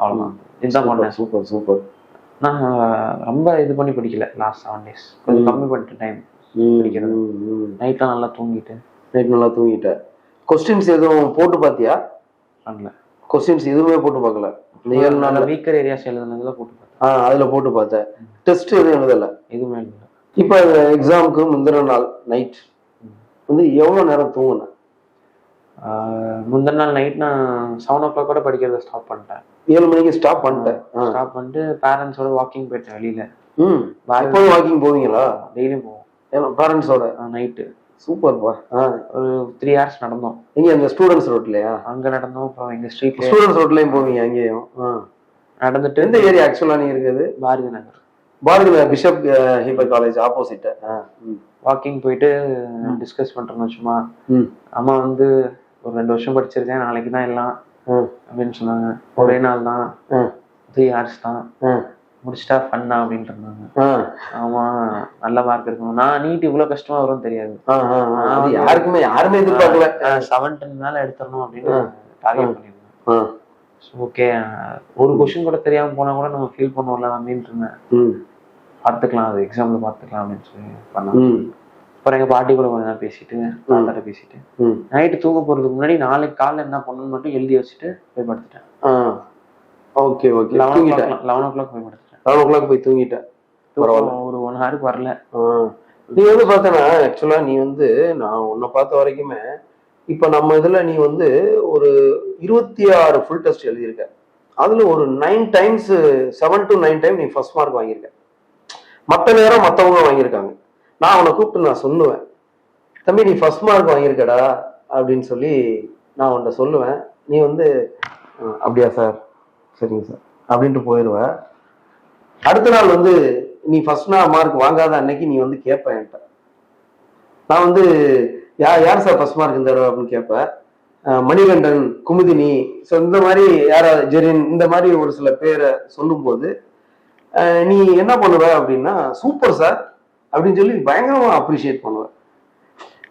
அவ்வளோதான். இதுதான் பண்ணேன். Super super. நான் ரொம்ப இது பண்ணி படிக்கல லாஸ்ட் 7 days, கொஞ்சம் கம்மி பண்ணிட்டு டைம் படிக்கிறது. நைட்லாம் நல்லா தூங்கிட்டேன். கொஸ்டின்ஸ் எதுவும் போட்டு பார்த்தியா? பண்ணல. கொஸ்டின்ஸ் எதுவுமே போட்டு பார்க்கல. வீக்கர் ஏரியாஸ் எழுதுனதுல போட்டு பார்த்தேன். அதுல போட்டு பார்த்தேன். டெஸ்ட் எதுவும் எழுதல? எதுவுமே எழுதல. இப்ப எக்ஸாமுக்கு முந்தின நாள் நைட் வந்து எவ்வளவு நேரம் தூங்குனேன்? முந்தின நாள் நைட் நான் 7 o'clock கூட படிக்கிறத ஸ்டாப் பண்ணிட்டேன். 7 மணிக்கு ஸ்டாப் பண்ணிட்டு பேரண்ட்ஸோட வாக்கிங் போயிட்டேன் வெளியில. எப்போதும் வாக்கிங் போவீங்களா? டெய்லியும் போவோம் பேரண்ட்ஸோட. நைட்டு சூப்பர்ப்பா. ஒரு 3 hours நடந்தோம். இங்க அந்த ஸ்டூடெண்ட்ஸ் ரோட்லயா? அங்க நடந்தோம். அப்புறம் எங்க ஸ்ட்ரீட்ல ஸ்டூடெண்ட்ஸ் ரோட்லயும் போவீங்க? அங்கேயும் நடந்துட்டு. எந்த ஏரியா ஆக்சுவலா நீங்க இருக்குது? Bharathi Nagar. Bharathi Nagar Bishop Heber college opposite. Walking போயிட்டு டிஸ்கஸ் பண்றோம் சும்மா. அம்மா வந்து ஒரு 2 வருஷம் படிச்சிருக்கேன், நாளைக்கு தான் எல்லாம் அப்படின்னு சொன்னாங்க. ஒரே நாள் தான், 3 hours தான், முடிச்சிட்டா ஃபன்னா அப்படின்ட்டு இருந்தாங்க. ஆமா, நல்ல மார்க் இருக்கணும். நான் நீட் இவ்வளவு கஷ்டமா வரும்னு தெரியாது. யாருமே எதிர்பார்க்கல. 70 மேல எடுத்துடணும் அப்படின்னு டார்கெட் பண்ணிருந்தேன். ஓகே, ஒரு கொஸ்டின் கூட தெரியாம போனா கூட நம்ம ஃபீல் பண்ணுவோம்ல அப்படின்னு இருந்தேன். பார்த்துக்கலாம், அது எக்ஸாம்ல பார்த்துக்கலாம் அப்படின்னு சொல்லி பண்ணேன். அப்புறம் எங்க பாட்டி கூட கொஞ்ச நேரம் பேசிட்டு, தாத்தாட்ட பேசிட்டு, நைட்டு தூங்க போறதுக்கு முன்னாடி நாளைக்கு காலைல என்ன பண்ணணும்னு மட்டும் எழுதி வச்சுட்டு போய் படுத்துட்டேன். 11 o'clock போய் படுத்துட்டேன். 11 o'clock போய் தூங்கிட்டேன். ஒரு 1 hour வரல. நீ வந்து பார்த்தனா ஆக்சுவலா நீ வந்து நான் உன்னை பார்த்த வரைக்குமே இப்ப நம்ம இதுல நீ வந்து ஒரு 26 ஃபுல் டெஸ்ட் எழுதியிருக்க. அதுல ஒரு 9 times 7 to 9 டைம் நீ ஃபர்ஸ்ட் மார்க் வாங்கியிருக்க. மற்ற நேரம் மற்றவங்க வாங்கியிருக்காங்க. நான் அவனை கூப்பிட்டு நான் சொல்லுவேன், தம்பி நீ ஃபர்ஸ்ட் மார்க் வாங்கியிருக்கடா அப்படின்னு சொல்லி நான் உன்கிட்ட சொல்லுவேன். நீ வந்து அப்படியா சார், சரிங்க சார் அப்படின்ட்டு போயிடுவேன். அடுத்த நாள் வந்து நீ ஃபர்ஸ்ட் மார்க் வாங்காத அன்னைக்கு நீ வந்து கேட்ப என்கிட்ட. நான் வந்து யார் சார் ஃபர்ஸ்ட் மார்க் இந்த தடவை அப்படின்னு கேட்பேன். மணிகண்டன், குமுதினி, ஸோ இந்த மாதிரி யாராவது ஜெரின், இந்த மாதிரி ஒரு சில பேரை சொல்லும்போது நீ என்ன பண்ணுவ அப்படின்னா, சூப்பர் சார் அப்படின்னு சொல்லி பயங்கரமா அப்ரிஷியேட் பண்ணுவேன்.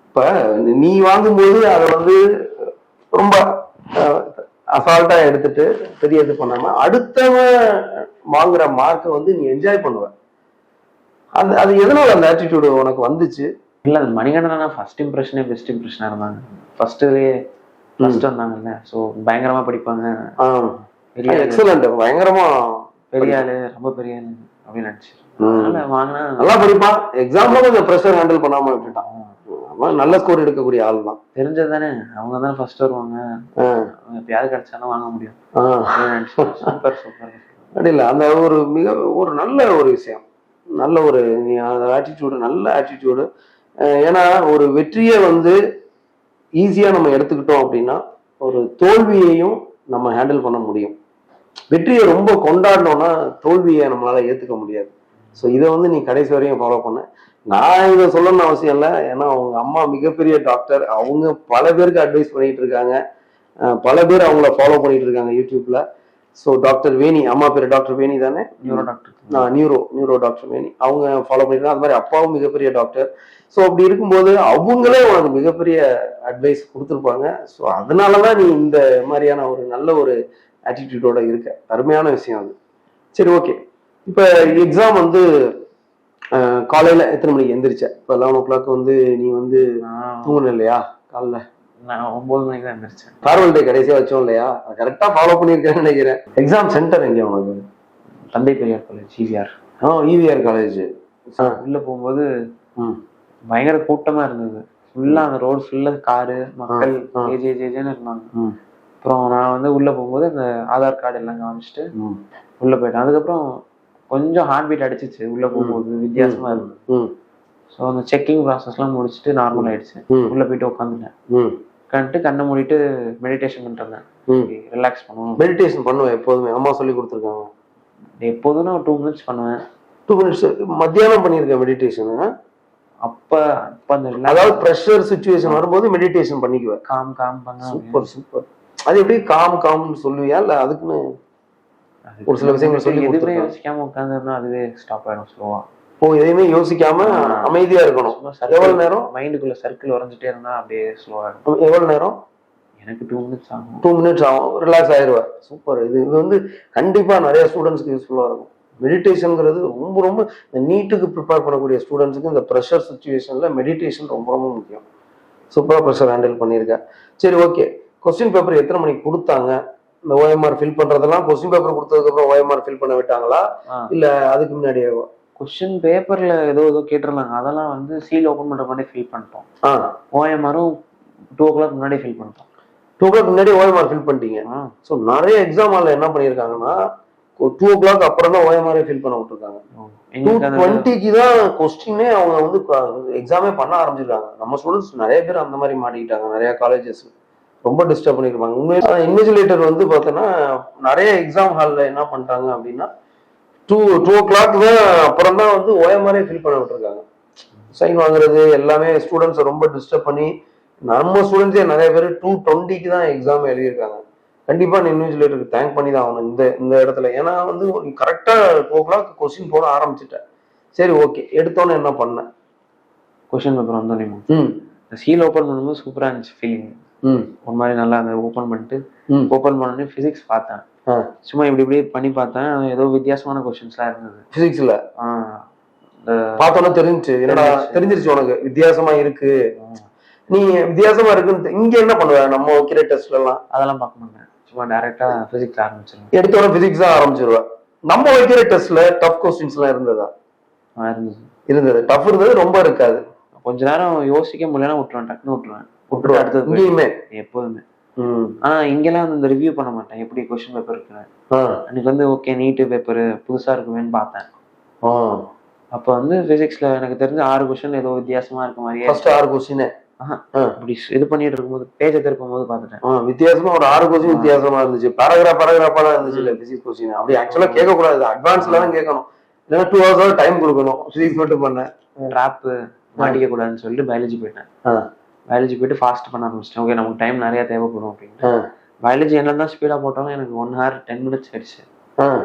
இப்ப நீ வாங்கும்போது அதை வந்து ரொம்ப அசால்ட்டா எடுத்துட்டு பெரிய இது பண்ணாம அடுத்தவன் வாங்குற மார்க்கை வந்து நீ என்ஜாய் பண்ணுவ. அது எதனால அந்த ஆட்டிடியூடு உனக்கு வந்துச்சு? இல்ல, அது மணிகண்டனா ஃபர்ஸ்ட் இம்ப்ரெஷனே பெஸ்ட் இம்ப்ரெஷனா இருந்தாங்க. ஃபர்ஸ்ட்லயே ஃபர்ஸ்ட் வந்தாங்கல்ல, ஸோ பயங்கரமா படிப்பாங்க. எக்ஸலண்ட், பயங்கரமா பெரிய ஆளு, ரொம்ப பெரிய ஆளு அப்படின்னு நினைச்சு வாங்கினா நல்லா படிப்பான். எக்ஸாம்ல கொஞ்சம் ப்ரெஷர் ஹேண்டில் பண்ணாம விட்டுட்டான். நல்ல ஸ்கோர் எடுக்கக்கூடிய ஆள் தான். தெரிஞ்சது தானே, அவங்க தான் ஃபர்ஸ்ட் வருவாங்க, எப்பயாவது கிடைச்சாலும் வாங்க முடியும். Super super. அப்படி இல்லை, அந்த ஒரு நல்ல ஒரு விஷயம், நல்ல ஒரு ஆட்டிடியூடு, நல்ல ஆட்டிடியூடு. ஏன்னா ஒரு வெற்றியை வந்து ஈஸியா நம்ம எடுத்துக்கிட்டோம் அப்படின்னா ஒரு தோல்வியையும் நம்ம ஹேண்டில் பண்ண முடியும். வெற்றியை ரொம்ப கொண்டாடணும்னா தோல்வியை நம்மளால ஏத்துக்க முடியாது. ஸோ இதை வந்து நீ கடைசி வரையும் ஃபாலோ பண்ண. நான் இதை சொல்லணும்னு அவசியம் இல்லை, ஏன்னா அவங்க அம்மா மிகப்பெரிய டாக்டர். அவங்க பல பேருக்கு அட்வைஸ் பண்ணிட்டு இருக்காங்க, பல பேர் அவங்கள ஃபாலோ பண்ணிட்டு இருக்காங்க யூடியூப்ல. ஸோ டாக்டர் வேணி, அம்மா பேர் டாக்டர் வேணி தானே, நியூரோ டாக்டர் வேணி, அவங்க ஃபாலோ பண்ணிட்டு. அது மாதிரி அப்பாவும் மிகப்பெரிய டாக்டர். ஸோ அப்படி இருக்கும்போது அவங்களே உனக்கு மிகப்பெரிய அட்வைஸ் கொடுத்துருப்பாங்க. ஸோ அதனாலதான் நீ இந்த மாதிரியான ஒரு நல்ல ஒரு ஆட்டிடியூடோட இருக்க. அருமையான விஷயம் அது. சரி, ஓகே. இப்ப எக்ஸாம் வந்து காலையில எத்தனை மணிக்கு எந்திரிச்ச? இப்போ 11 o'clock வந்து நீ வந்து தூங்கணும் இல்லையா காலைல? நான் 9 மணிக்கு தான் எந்திரிச்சேன். ஃபேர்வெல் டே கடைசியா வச்சோம் இல்லையா, கரெக்டா ஃபாலோ பண்ணியிருக்கேன்னு நினைக்கிறேன். எக்ஸாம் சென்டர் எங்க உனக்கு? தந்தை Periyar college, EVR. EVR college. உள்ள போகும்போது பயங்கர கூட்டமா இருந்தது. ஃபுல்லா அந்த ரோடு ஃபுல்லா காரு, மக்கள் ஏஜேன்னு இருந்தாங்க. அப்புறம் நான் வந்து உள்ள போகும்போது அந்த ஆதார் கார்டு எல்லாம் காமிச்சிட்டு உள்ள போயிட்டேன். அதுக்கப்புறம் கொஞ்சம் ஹார்ட் பீட் அடிச்சிச்சு உள்ள போகும்போது, வித்தியாசமா இருந்தது. ஸோ அந்த செக்கிங் ப்ராசஸ்லாம் முடிச்சுட்டு நார்மல் ஆயிடுச்சு. உள்ள போயிட்டு உட்காந்துட்டேன். உட்காந்துட்டு கண்ணை மூடிட்டு மெடிடேஷன் பண்ணிருந்தேன். ரிலாக்ஸ் பண்ணுவோம். மெடிடேஷன் பண்ணுவேன் எப்போதுமே, அம்மா சொல்லி கொடுத்துருக்காங்க. எப்போதும் நான் 2 minutes பண்ணுவேன். 2 minutes மத்தியானம் பண்ணியிருக்கேன் மெடிடேஷன். அப்ப அந்த அதாவது ப்ரெஷர் சுச்சுவேஷன் வரும்போது மெடிடேஷன் பண்ணிக்குவேன். காம் பண்ண. சூப்பர். அது எப்படி காம்னு சொல்லுவியா இல்ல அதுக்குன்னு ஒரு சில விஷயங்கள் சொல்லி எதுவுமே யோசிக்காம உட்காந்துருந்தா அதுவே ஸ்டாப் ஆயிடும் ஸ்லோவா. எதுவுமே யோசிக்காம அமைதியா இருக்கணும். எவ்வளவு நேரம்? மைண்டுக்குள்ள சர்க்கிள் வரைஞ்சிட்டே இருந்தா அப்படியே ஸ்லோ ஆயிடும். எவ்வளவு நேரம்? எனக்கு 2 minutes ஆகும். 2 minutes ஆகும், ரிலாக்ஸ் ஆயிடுவேன். சூப்பர். இது வந்து கண்டிப்பா நிறைய ஸ்டூடெண்ட்ஸ்க்கு யூஸ்ஃபுல்லா இருக்கும். மெடிடேஷன்ங்கிறது ரொம்ப ரொம்ப இந்த நீட்டுக்கு ப்ரிப்பேர் பண்ணக்கூடிய ஸ்டூடெண்ட்ஸுக்கு இந்த ப்ரெஷர் சுச்சுவேஷன்ல மெடிடேஷன் ரொம்ப ரொம்ப முக்கியம். சூப்பரா ப்ரெஷர் ஹேண்டில் பண்ணியிருக்கேன். சரி, ஓகே. கொஸ்டின் பேப்பர் எத்தனை மணிக்கு கொடுத்தாங்க? இந்த OMR ஃபில் பண்றதெல்லாம் கொஸ்டின் பேப்பர் கொடுத்ததுக்கு அப்புறம் OMR ஃபில் பண்ண விட்டாங்களா இல்ல அதுக்கு முன்னாடியே? கொஸ்டின் பேப்பர்ல ஏதோ கேட்டிருந்தாங்க, அதெல்லாம் வந்து சீல் ஓபன் பண்ற மாதிரி ஃபில் பண்ணிட்டோம். OMRம் 2 o'clock முன்னாடி ஃபில் பண்ணிட்டோம். 2 o'clock முன்னாடி OMR ஃபில் பண்ணிட்டீங்க. ஸோ நிறைய எக்ஸாம் ஹால்ல என்ன பண்ணியிருக்காங்கன்னா 2 o'clock அப்புறம் தான் OMR ஃபில் பண்ண விட்டுருக்காங்க. 2:20க்கு தான் கொஸ்டினே அவங்க வந்து எக்ஸாமே பண்ண ஆரம்பிச்சிருக்காங்க. நம்ம ஸ்டூடெண்ட்ஸ் நிறைய பேர் அந்த மாதிரி மாட்டிக்கிட்டாங்க. நிறைய காலேஜஸ் ரொம்ப டிஸ்டர்ப் பண்ணிருப்பாங்க. உண்மையில இன்விஜிலேட்டர் வந்து பார்த்தோன்னா நிறைய எக்ஸாம் ஹால்ல என்ன பண்ணிட்டாங்க அப்படின்னா 2 o'clock தான் அப்புறம் தான் வந்து OMR ஃபில் பண்ண விட்டுருக்காங்க. சைன் வாங்குறது எல்லாமே ஸ்டூடெண்ட்ஸை ரொம்ப டிஸ்டர்ப் பண்ணி நம்ம ஸ்டூடெண்ட்ஸே நிறைய பேர் 2:20க்கு தான் எக்ஸாம் எழுதியிருக்காங்க. கண்டிப்பா நான் இன்விஜிலேட்டருக்கு தேங்க் பண்ணி தான் ஆகணும் இந்த இடத்துல. ஏன்னா வந்து கரெக்டா 2 o'clock கொஸ்டின் போட ஆரம்பிச்சுட்டேன். சரி, ஓகே. எடுத்தோன்னு என்ன பண்ணேன்? கொஸ்டின் பேப்பர் வந்தோடனே சீல் ஓபன் பண்ணும்போது சூப்பரா இருந்துச்சு ஃபீலிங். ஒரு மாதிரி நல்லா அந்த ஓபன் பண்ணிட்டு ஓபன் பண்ணோடனே பிசிக்ஸ் பார்த்தேன். சும்மா இப்படி பண்ணி பார்த்தேன். ஏதோ வித்தியாசமான கொஸ்டின்ஸ்லாம் இருந்தது பிசிக்ஸ்ல. பார்த்தோன்னா தெரிஞ்சிருச்சு உனக்கு வித்தியாசமா இருக்கு. நீ வித்தியாசமா இருக்குன்னு இங்க என்ன பண்ணுவ? நம்ம வைக்கிற டெஸ்ட்ல எல்லாம் அதெல்லாம் பார்க்க மாட்டேன். சும்மா டைரக்டா பிசிக்ஸ் ஆரம்பிச்சிருவேன். எடுத்தோட பிசிக்ஸ் தான் ஆரம்பிச்சிருவேன். நம்ம வைக்கிற டெஸ்ட்ல டஃப் கொஸ்டின்ஸ் எல்லாம் இருந்ததா? இருந்தது. டஃப் இருந்தது, ரொம்ப இருக்காது. கொஞ்ச நேரம் யோசிக்க முடியலன்னா விட்டுருவேன், டக்குன்னு விட்டுருவேன். அடுத்தது இங்கேயுமே எப்போதுமே. ஆனா இங்கெல்லாம் இந்த ரிவ்யூ பண்ண மாட்டேன். எப்படி கொஸ்டின் பேப்பர் இருக்கு அன்னைக்கு வந்து ஓகே நீட்டு பேப்பர் புதுசா இருக்குமேன்னு பார்த்தேன். அப்ப வந்து பிசிக்ஸ்ல எனக்கு தெரிஞ்ச 6 கொஸ்டின் ஏதோ வித்தியாசமா இருக்க மாதிரியே. ஃபர்ஸ்ட் 6 கொஸ்டின் அப்படி இது பண்ணிட்டு இருக்கும்போது பேஜ திருப்பும் போது பாத்துட்டேன் வித்தியாசமா ஒரு 6 கொஸ்டின் வித்தியாசமா இருந்துச்சு. பேராகிராஃபா தான் இருந்துச்சு இல்ல பிசிக்ஸ் கொஸ்டின். அப்படி ஆக்சுவலா கேட்க கூடாது, அட்வான்ஸ்ல தான் கேட்கணும். இல்லைன்னா 2 hours டைம் கொடுக்கணும். பிசிக்ஸ் மட்டும் பண்ணேன். டிராப் மாட்டிக்க கூடாதுன்னு சொல்லிட்டு பயாலஜி போயிட்டேன். பயாலஜி போயிட்டு ஃபாஸ்ட் பண்ண ஆரம்பிச்சிட்டேன். ஓகே நமக்கு டைம் நிறைய தேவைப்படும் அப்படின்னு. பயாலஜி என்னதான் ஸ்பீடா போட்டாலும் எனக்கு 1 hour 10 minutes ஆயிடுச்சு.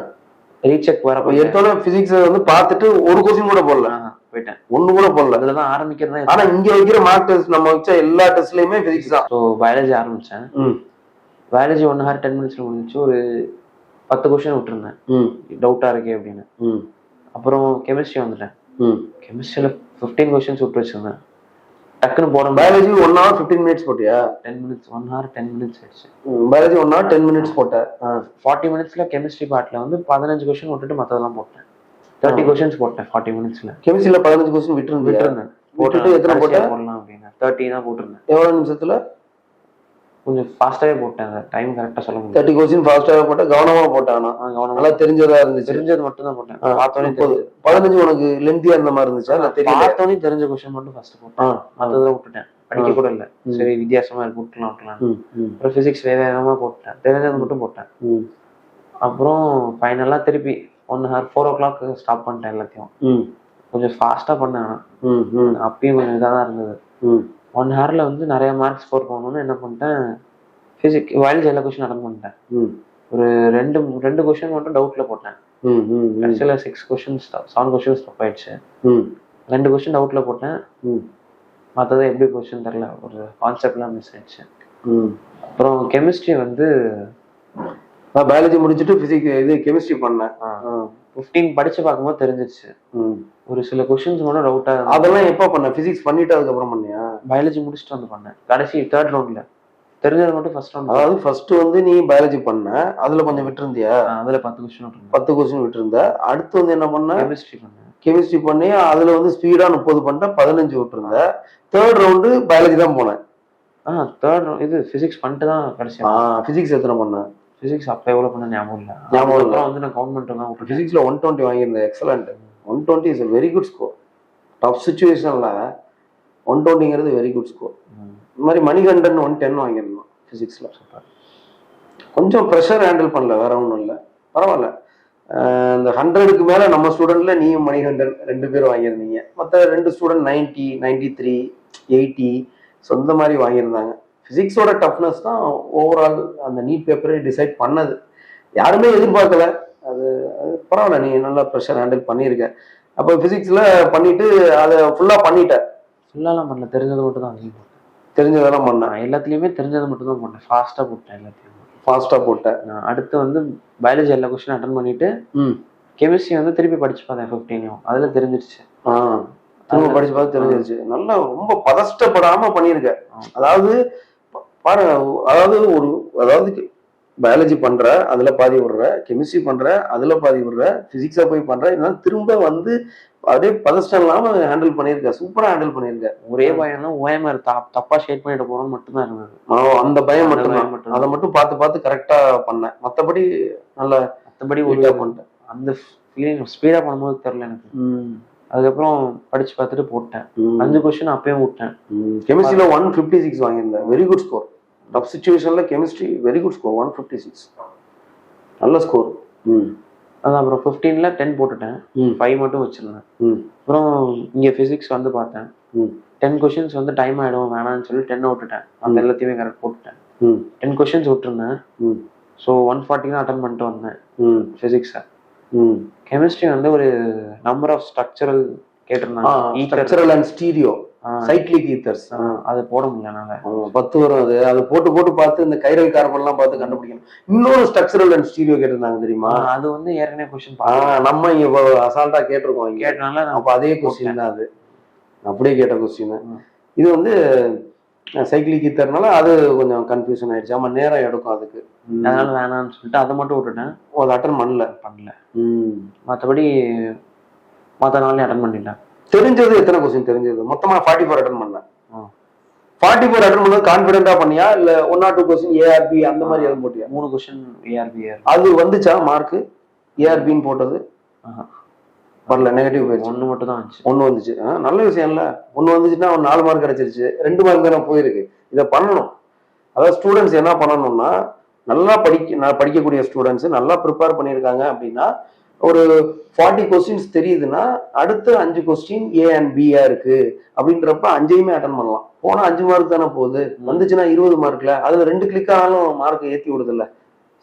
ரீசெக் வரப்போ எடுத்தோட பிசிக்ஸ் வந்து பார்த்துட்டு ஒரு கொஸ்டின் கூட போடல, போயிட்டேன். ஒண்ணு கூட போடல. அதுலதான் ஆரம்பிக்கிறதா. ஆனா இங்க வைக்கிற மார்க் டெஸ்ட் நம்ம வச்ச எல்லா டெஸ்ட்லயுமே பிசிக்ஸ் தான். ஸோ பயாலஜி ஆரம்பிச்சேன். பயாலஜி 1 hour 10 minutes முடிஞ்சிச்சு. ஒரு 10 கொஸ்டின் விட்டுருந்தேன் டவுட்டா இருக்கே அப்படின்னு. அப்புறம் கெமிஸ்ட்ரி வந்துட்டேன். கெமிஸ்ட்ரியில 15 கொஸ்டின்ஸ் விட்டு வச்சிருந்தேன். டக்குன்னு போறேன். பயாலஜி 1 hour 15 minutes போட்டியா? 10 minutes. 1 hour 10 minutes ஆயிடுச்சு. பயாலஜி 1 hour 10 minutes போட்டேன். 40 minutesல கெமிஸ்ட்ரி பார்ட்ல வந்து 15 கொஸ்டின் விட்டுட்டு மத்ததெல்லாம் போட்டேன். 30 கொஸ்டின்ஸ் போட்டேன் 40 minutesல. கெமிஸ்ட்ரியில 15 கொஸ்டின் விட்டுருந்தேன். போட்டுட்டு எத்தனை போடலாம் அப்படின்னு 30 தான் போட்டிருந்தேன். எவ்வளவு நிமிஷத்துல? கொஞ்சம் ஃபாஸ்டாவே போட்டேன். டைம் கரெக்டா சொல்ல முடியும். 30 கொஸ்டின் ஃபாஸ்டாவே போட்டேன். கவனமா போட்டேன். நல்லா தெரிஞ்சதா இருந்துச்சு. தெரிஞ்சது மட்டும் தான் போட்டேன். பார்த்தோன்னே 15 உனக்கு லென்த்தியா இருந்த மாதிரி இருந்துச்சா? பார்த்தோன்னே தெரிஞ்ச கொஸ்டின் மட்டும் ஃபர்ஸ்ட் போட்டேன். மற்றதெல்லாம் விட்டுட்டேன். படிக்க கூட இல்லை. சரி வித்தியாசமா இருக்கு விட்டுலாம். அப்புறம் பிசிக்ஸ் வேகமா போட்டேன். தெரிஞ்சது மட்டும் போட்டேன். அப்புறம் ஃபைனலா திருப்பி 1 hour 4 o'clock ஸ்டாப் பண்ணிட்டேன் எல்லாத்தையும். கொஞ்சம் ஃபாஸ்டா பண்ணேன். அப்பயும் கொஞ்சம் இதாக தான் இருந்தது. 1 hourல வந்து நிறைய மார்க் ஸ்கோர் பண்ணணும்னு என்ன பண்ணிட்டேன், பிசிக்ஸ் பயாலஜி எல்லா கொஸ்டின் அட்டன் பண்ணிட்டேன். ஒரு ரெண்டு கொஸ்டின் மட்டும் டவுட்ல போட்டேன். கடைசியில் 6 கொஸ்டின்ஸ் 7 கொஸ்டின்ஸ் தப்பு ஆயிடுச்சு. 2 கொஸ்டின் டவுட்ல போட்டேன். மற்றது எப்படி கொஸ்டின் தெரியல, ஒரு கான்செப்ட்லாம் மிஸ் ஆயிடுச்சு. அப்புறம் கெமிஸ்ட்ரி வந்து பயாலஜி முடிச்சுட்டு பிசிக்ஸ் இது கெமிஸ்ட்ரி பண்ணேன். 15 படிச்சு பார்க்கும்போது தெரிஞ்சிருச்சு. ஒரு சில கொஸ்டின்ஸ் மட்டும் டவுட்டா. அதெல்லாம் எப்போ பண்ண? பிசிக்ஸ் பண்ணிட்டு அதுக்கப்புறம் பண்ணியா? பயாலஜி முடிச்சுட்டு வந்து பண்ணேன். கடைசி 3rd ரவுண்ட்ல தெரிஞ்சது மட்டும் ஃபர்ஸ்ட் ரவுண்ட். அதாவது ஃபர்ஸ்ட் வந்து நீ பயாலஜி பண்ண, அதுல கொஞ்சம் விட்டுருந்தியா? அதுல 10 கொஸ்டின் விட்டுருந்தேன். 10 கொஸ்டின் விட்டுருந்த. அடுத்து வந்து என்ன பண்ண? கெமிஸ்ட்ரி பண்ணேன். கெமிஸ்ட்ரி பண்ணி அதுல வந்து ஸ்பீடா 30 பண்ணிட்ட, 15 விட்டுருந்த. 3rd ரவுண்டு பயாலஜி தான் போனேன். 3rd இது பிசிக்ஸ் பண்ணிட்டு தான் கடைசியா. பிசிக்ஸ் எத்தனை பண்ண? பிசிக்ஸ் அப்ப எவ்வளவு பண்ண ஞாபகம் இல்ல. வந்து நான் கவுண்ட் பண்ணிட்டு தான். பிசிக்ஸ்ல 120 வாங்கியிருந்தேன். Excellent. 120 is very good score. Tough சுச்சுவேஷன்ல 120ங்கிறது வெரி குட் ஸ்கோர். இந்த மாதிரி மணிகண்டன் 110 வாங்கியிருந்தோம் பிசிக்ஸ்ல. கொஞ்சம் ப்ரெஷர் ஹேண்டில் பண்ணல, வேற ஒன்றும் இல்லை, பரவாயில்ல. இந்த 100க்கு மேல நம்ம ஸ்டூடெண்ட்ல நீயும் மணிகண்டன் 2 பேரும் வாங்கியிருந்தீங்க. மற்ற 2 ஸ்டூடெண்ட் 90, 93, 80 ஸோ இந்த மாதிரி வாங்கியிருந்தாங்க. பிசிக்ஸோட டஃப்னஸ் தான் ஓவரால் அந்த நீட் பேப்பரை டிசைட் பண்ணது. யாருமே எதிர்பார்க்கல. அது பரவாயில்ல, நீ நல்லா ப்ரெஷர் ஹேண்டில் பண்ணியிருக்க. அப்போ பிசிக்ஸ்ல பண்ணிட்டு அதை ஃபுல்லா பண்ணிட்ட? ஃபுல்லாலாம் பண்ணல, தெரிஞ்சது மட்டும் தான் அதிகம் போட்டேன். தெரிஞ்சதெல்லாம் பண்ணேன். எல்லாத்துலயுமே தெரிஞ்சது மட்டும் தான் போட்டேன். ஃபாஸ்டா போட்டேன், எல்லாத்தையும் ஃபாஸ்டா போட்டேன். அடுத்து வந்து பயாலஜி எல்லா கொஸ்டின் அட்டன் பண்ணிட்டு கெமிஸ்ட்ரி வந்து திருப்பி படிச்சு பார்த்தேன் 15. அதுல தெரிஞ்சிருச்சு. திரும்ப படிச்சு பார்த்து தெரிஞ்சிருச்சு. நல்லா ரொம்ப பதஷ்டப்படாம பண்ணியிருக்க. அதாவது பாருங்க, அதாவது பயாலஜி பண்ற, அதுல பாதி விடுற, கெமிஸ்ட்ரி பண்ற, அதுல பாதி விடுற, பிசிக்ஸா போய் பண்ற, இதெல்லாம் திரும்ப வந்து அப்படியே பதஷ்டம் இல்லாம ஹேண்டில் பண்ணிருக்க. சூப்பரா ஹேண்டில் பண்ணிருக்க. ஒரே பயம் தான், ஓஎம்ஆர் தப்பா ஷேட் பண்ணிட்டு போறோம்னு மட்டும் தான் இருந்தது. அந்த பயம் மட்டும், அதை மட்டும் பார்த்து கரெக்டா பண்ணேன். மத்தபடி நல்ல மத்தபடி ஒழுங்கா பண்ணிட்டேன். அந்த ஃபீலிங் ஸ்பீடா பண்ணும்போது தெரியல எனக்கு. அதுக்கப்புறம் படிச்சு பார்த்துட்டு போட்டேன். 5 கொஸ்டின் அப்பயும் விட்டேன். கெமிஸ்ட்ரியில 156 வாங்கியிருந்தேன். Very good score. டஃப் சிச்சுவேஷன்ல கெமிஸ்ட்ரி வெரி குட் ஸ்கோர். 156 நல்ல ஸ்கோர். அதான் அப்புறம் 15ல 10 போட்டுட்டேன். 5 மட்டும் வச்சிருந்தேன். அப்புறம் இங்க பிசிக்ஸ் வந்து பார்த்தேன். 10 கொஸ்டின்ஸ் வந்து டைம் ஆயிடும் வேணாம்னு சொல்லி 10 விட்டுட்டேன். அந்த எல்லாத்தையுமே கரெக்ட் போட்டுட்டேன். 10 கொஸ்டின்ஸ் விட்டுருந்தேன். ஸோ 140 தான் அட்டன் பண்ணிட்டு வந்தேன் பிசிக்ஸை. கெமிஸ்ட்ரி வந்து ஒரு நம்பர் ஆஃப் ஸ்ட்ரக்சரல் கேட்டிருந்தாங்க. Structural and stereo cyclic ethers. அது போட முடியல. 10 வரும். அது போட்டு பார்த்து இந்த கைரல் கார்பன் எல்லாம் பார்த்து கண்டுபிடிக்கணும். இன்னொரு ஸ்ட்ரக்சரல் அண்ட் ஸ்டீரியோ கேட்டிருந்தாங்க தெரியுமா? அது வந்து ஏற்கனவே கொஸ்டின் நம்ம இங்க அசால்ட்டா கேட்டிருக்கோம். கேட்டனால அப்ப அதே கொஸ்டின் தான். அது அப்படியே கேட்ட கொஸ்டின். இது வந்து சைக்கிளிக் ஈத்தர்னால அது கொஞ்சம் கன்ஃபியூஷன் ஆயிடுச்சு. ஆமா, நேரம் எடுக்கும் அதுக்கு. அதனால வேணாம்னு சொல்லிட்டு அதை மட்டும் விட்டுட்டேன். அதை அட்டன் பண்ணல. மற்றபடி மற்ற நாள்லயும் அட்டன் பண்ணிட்டேன். தெரிஞ்சது எத்தனை கொஸ்டின் தெரிஞ்சது? மொத்தமா 44 அட்டன் பண்ணேன். 44 அட்டன் பண்ணது கான்பிடென்டா பண்ணியா இல்ல 1 or 2 கொஸ்டின் ஏஆர்பி அந்த மாதிரி எதுவும் போட்டியா? 3 கொஸ்டின் ஏஆர்பி. அது வந்துச்சா மார்க்? ஏஆர்பின்னு போட்டது வரல, நெகட்டிவ் போயிடுச்சு. 1 மட்டும் தான் வந்துச்சு. 1 வந்துச்சு. நல்ல விஷயம் இல்ல. 1 வந்துச்சுன்னா 4 மார்க் கிடைச்சிருச்சு. 2 மார்க் தானே போயிருக்கு. இதை பண்ணணும். அதாவது ஸ்டூடெண்ட்ஸ் என்ன பண்ணணும்னா, நல்லா படிக்கக்கூடிய ஸ்டூடெண்ட்ஸ் நல்லா ப்ரிப்பேர் பண்ணியிருக்காங்க அப்படின்னா, ஒரு 40 கொஸ்டின்ஸ் தெரியுதுன்னா அடுத்த 5 கொஸ்டின் ஏ அண்ட் பியா இருக்கு அப்படின்றப்ப 5ஐயுமே அட்டன் பண்ணலாம். போனா 5 மார்க் தானே போகுது. வந்துச்சுன்னா 20 மார்க்ல அதுல 2 கிளிக் ஆனாலும் மார்க் ஏற்றி விடுது இல்ல.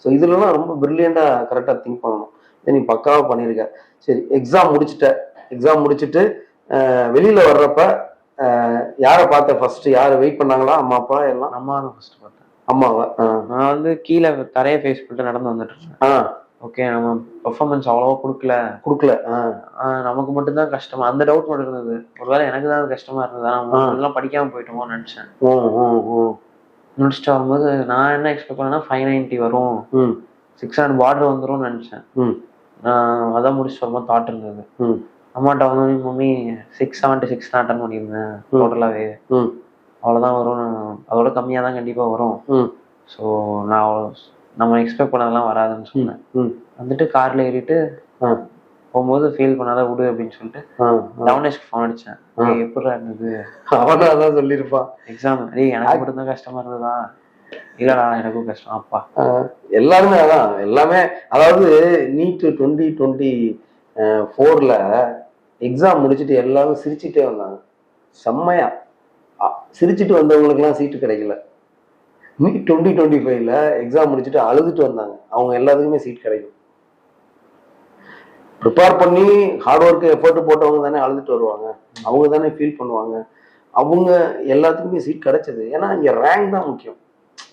ஸோ இதுலலாம் ரொம்ப பிரில்லியண்டா கரெக்டா திங்க் பண்ணணும். நீ பக்காவா பண்ணிருக்க. சரி, எக்ஸாம் முடிச்சுட்டு வெளியில வர்றப்ப யாரை பார்த்த ஃபர்ஸ்ட்? யாரை வெயிட் பண்ணாங்களா? அம்மா அப்பா எல்லாம்? அம்மா தான் ஃபர்ஸ்ட் பார்த்தேன். அம்மாவா? நான் வந்து கீழே தரையை ஃபேஸ் பண்ணிட்டு நடந்து வந்துட்டு இருக்கேன். ஓகே, நம்ம பெர்ஃபார்மன்ஸ் அவ்வளவா கொடுக்கல. நமக்கு மட்டும்தான் கஷ்டமா, அந்த டவுட் மட்டும் இருந்தது. ஒருவேளை எனக்கு தான் அது கஷ்டமா இருந்தது. நான் எல்லாம் படிக்காம போயிட்டோமோன்னு நினைச்சேன். முடிச்சுட்டு வரும்போது நான் என்ன எக்ஸ்பெக்ட் பண்ணேன்னா 590 வரும், 600 பார்டர் வந்துரும்னு நினைச்சேன். அதான் முடிச்சுட்டு வரும்போது தாட் இருந்தது. அம்மாட்ட வந்து மம்மி 676 தான் அட்டன் பண்ணியிருந்தேன் டோட்டலாவே, அவ்வளவுதான் வரும், அதோட கம்மியா தான் கண்டிப்பா வரும். ஸோ நான் நம்ம எக்ஸ்பெக்ட் பண்ணதெல்லாம் வராதுன்னு சொன்னேன். வந்துட்டு கார்ல ஏறிட்டு போகும்போது ஃபீல் பண்ணாத விடு அப்படின்னு சொல்லிட்டு டவுனேஷ்க்கு ஃபோன் அடிச்சேன். எப்படி இருந்தது? அவனாதான் சொல்லியிருப்பான். எக்ஸாம் எனக்கு மட்டும்தான் கஷ்டமா இருந்ததா? இல்லடா எனக்கும் கஷ்டம் அப்பா. எல்லாருமே அதான், எல்லாமே. அதாவது நீட் 2024ல எக்ஸாம் முடிச்சுட்டு எல்லாரும் சிரிச்சுட்டே வந்தாங்க. செம்மையா சிரிச்சுட்டு வந்தவங்களுக்கு எல்லாம் சீட்டு கிடைக்கல. நீட் 2025ல எக்ஸாம் முடிச்சுட்டு அழுதுட்டு வந்தாங்க. அவங்க எல்லாத்துக்குமே சீட் கிடைக்கும். ப்ரிப்பேர் பண்ணி ஹார்ட் ஒர்க் எஃபர்ட் போட்டவங்க தானே அழுதுட்டு வருவாங்க. அவங்க தானே ஃபீல் பண்ணுவாங்க. அவங்க எல்லாத்துக்குமே சீட் கிடைச்சது. ஏன்னா இங்க ரேங்க் தான் முக்கியம்.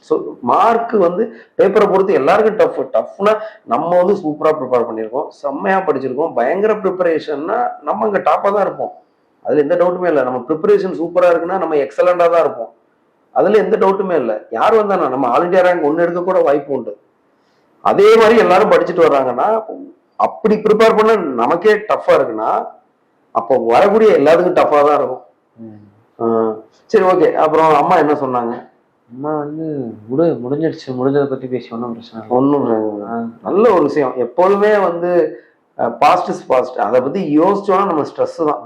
ஸோ மார்க் வந்து பேப்பரை பொறுத்து எல்லாருக்கும் டஃப்னா நம்ம வந்து சூப்பரா ப்ரிப்பேர் பண்ணியிருக்கோம், செம்மையா படிச்சிருக்கோம், பயங்கர ப்ரிப்பரேஷன்னா நம்ம அங்க டாப்பா தான் இருப்போம். அதுல எந்த டவுட்டுமே இல்லை. நம்ம ப்ரிப்பரேஷன் சூப்பரா இருக்குன்னா நம்ம எக்ஸலண்டா தான் இருப்போம். அதுல எந்த டவுட்டுமே இல்லை. யார் வந்தானா நம்ம ஆல் இண்டியா ரேங்க் 1 எடுக்க கூட வாய்ப்பு உண்டு. அதே மாதிரி எல்லாரும் படிச்சுட்டு வர்றாங்கன்னா அப்படி ப்ரிப்பேர் பண்ண நமக்கே டஃப்பா இருக்குன்னா அப்போ வரக்கூடிய எல்லாத்துக்கும் டஃப்பா தான் இருக்கும். சரி, ஓகே. அப்புறம் அம்மா என்ன சொன்னாங்க? அம்மா வந்து முடிஞ்சிடுச்சு, முடிஞ்சதை பத்தி பேசி ஒன்றும் பிரச்சனை இல்லை. ஒன்றும் நல்ல ஒரு விஷயம். எப்பொழுதுமே வந்து பாஸ்ட் இஸ் பாஸ்ட். அதை பத்தி யோசிச்சோம்னா நம்ம ஸ்ட்ரெஸ் தான்.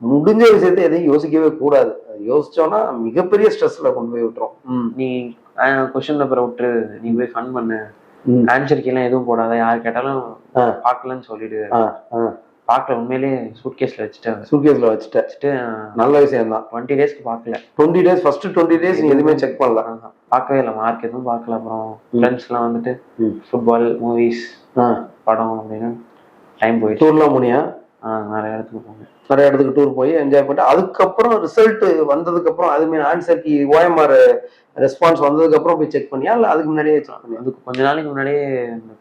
முடிஞ்ச விஷயத்த எதையும் யோசிக்கவே கூடாது. யோசிச்சோம்னா மிகப்பெரிய ஸ்ட்ரெஸ்ல கொண்டு போய் விட்டுரும். நீ கொஸ்டின் பேப்பரை விட்டு நீ போய் ஃபன் பண்ணு, ஆன்சர் கீழே எதுவும் போடாத, யார் கேட்டாலும் பார்க்கலன்னு சொல்லிடு. பார்க்கல, உண்மையிலேயே சூட்கேஸ்ல வச்சுட்டு நல்ல விஷயம் தான். 20 டேஸ்க்கு பார்க்கல. 20 டேஸ் ஃபர்ஸ்ட் 20 டேஸ் நீ எதுவுமே செக் பண்ணல? பார்க்கவே இல்லை, மார்க் எதுவும் பார்க்கல. அப்புறம் ஃப்ரெண்ட்ஸ் எல்லாம் வந்துட்டு ஃபுட்பால், மூவிஸ், படம் அப்படின்னு டைம் போயிட்டு. டூர்லாம் போனியா? நிறைய இடத்துக்கு போனேன். நிறைய இடத்துக்கு டூர் போய் என்ஜாய் பண்ணிட்டு அதுக்கப்புறம் ரிசல்ட் வந்ததுக்கு அப்புறம் அதுமே ஆன்சர் கீ OMR ரெஸ்பான்ஸ் வந்ததுக்கு அப்புறம் போய் செக் பண்ணியா இல்ல அதுக்கு முன்னாடியே செக் பண்ணியா? அதுக்கு கொஞ்ச நாளைக்கு முன்னாடியே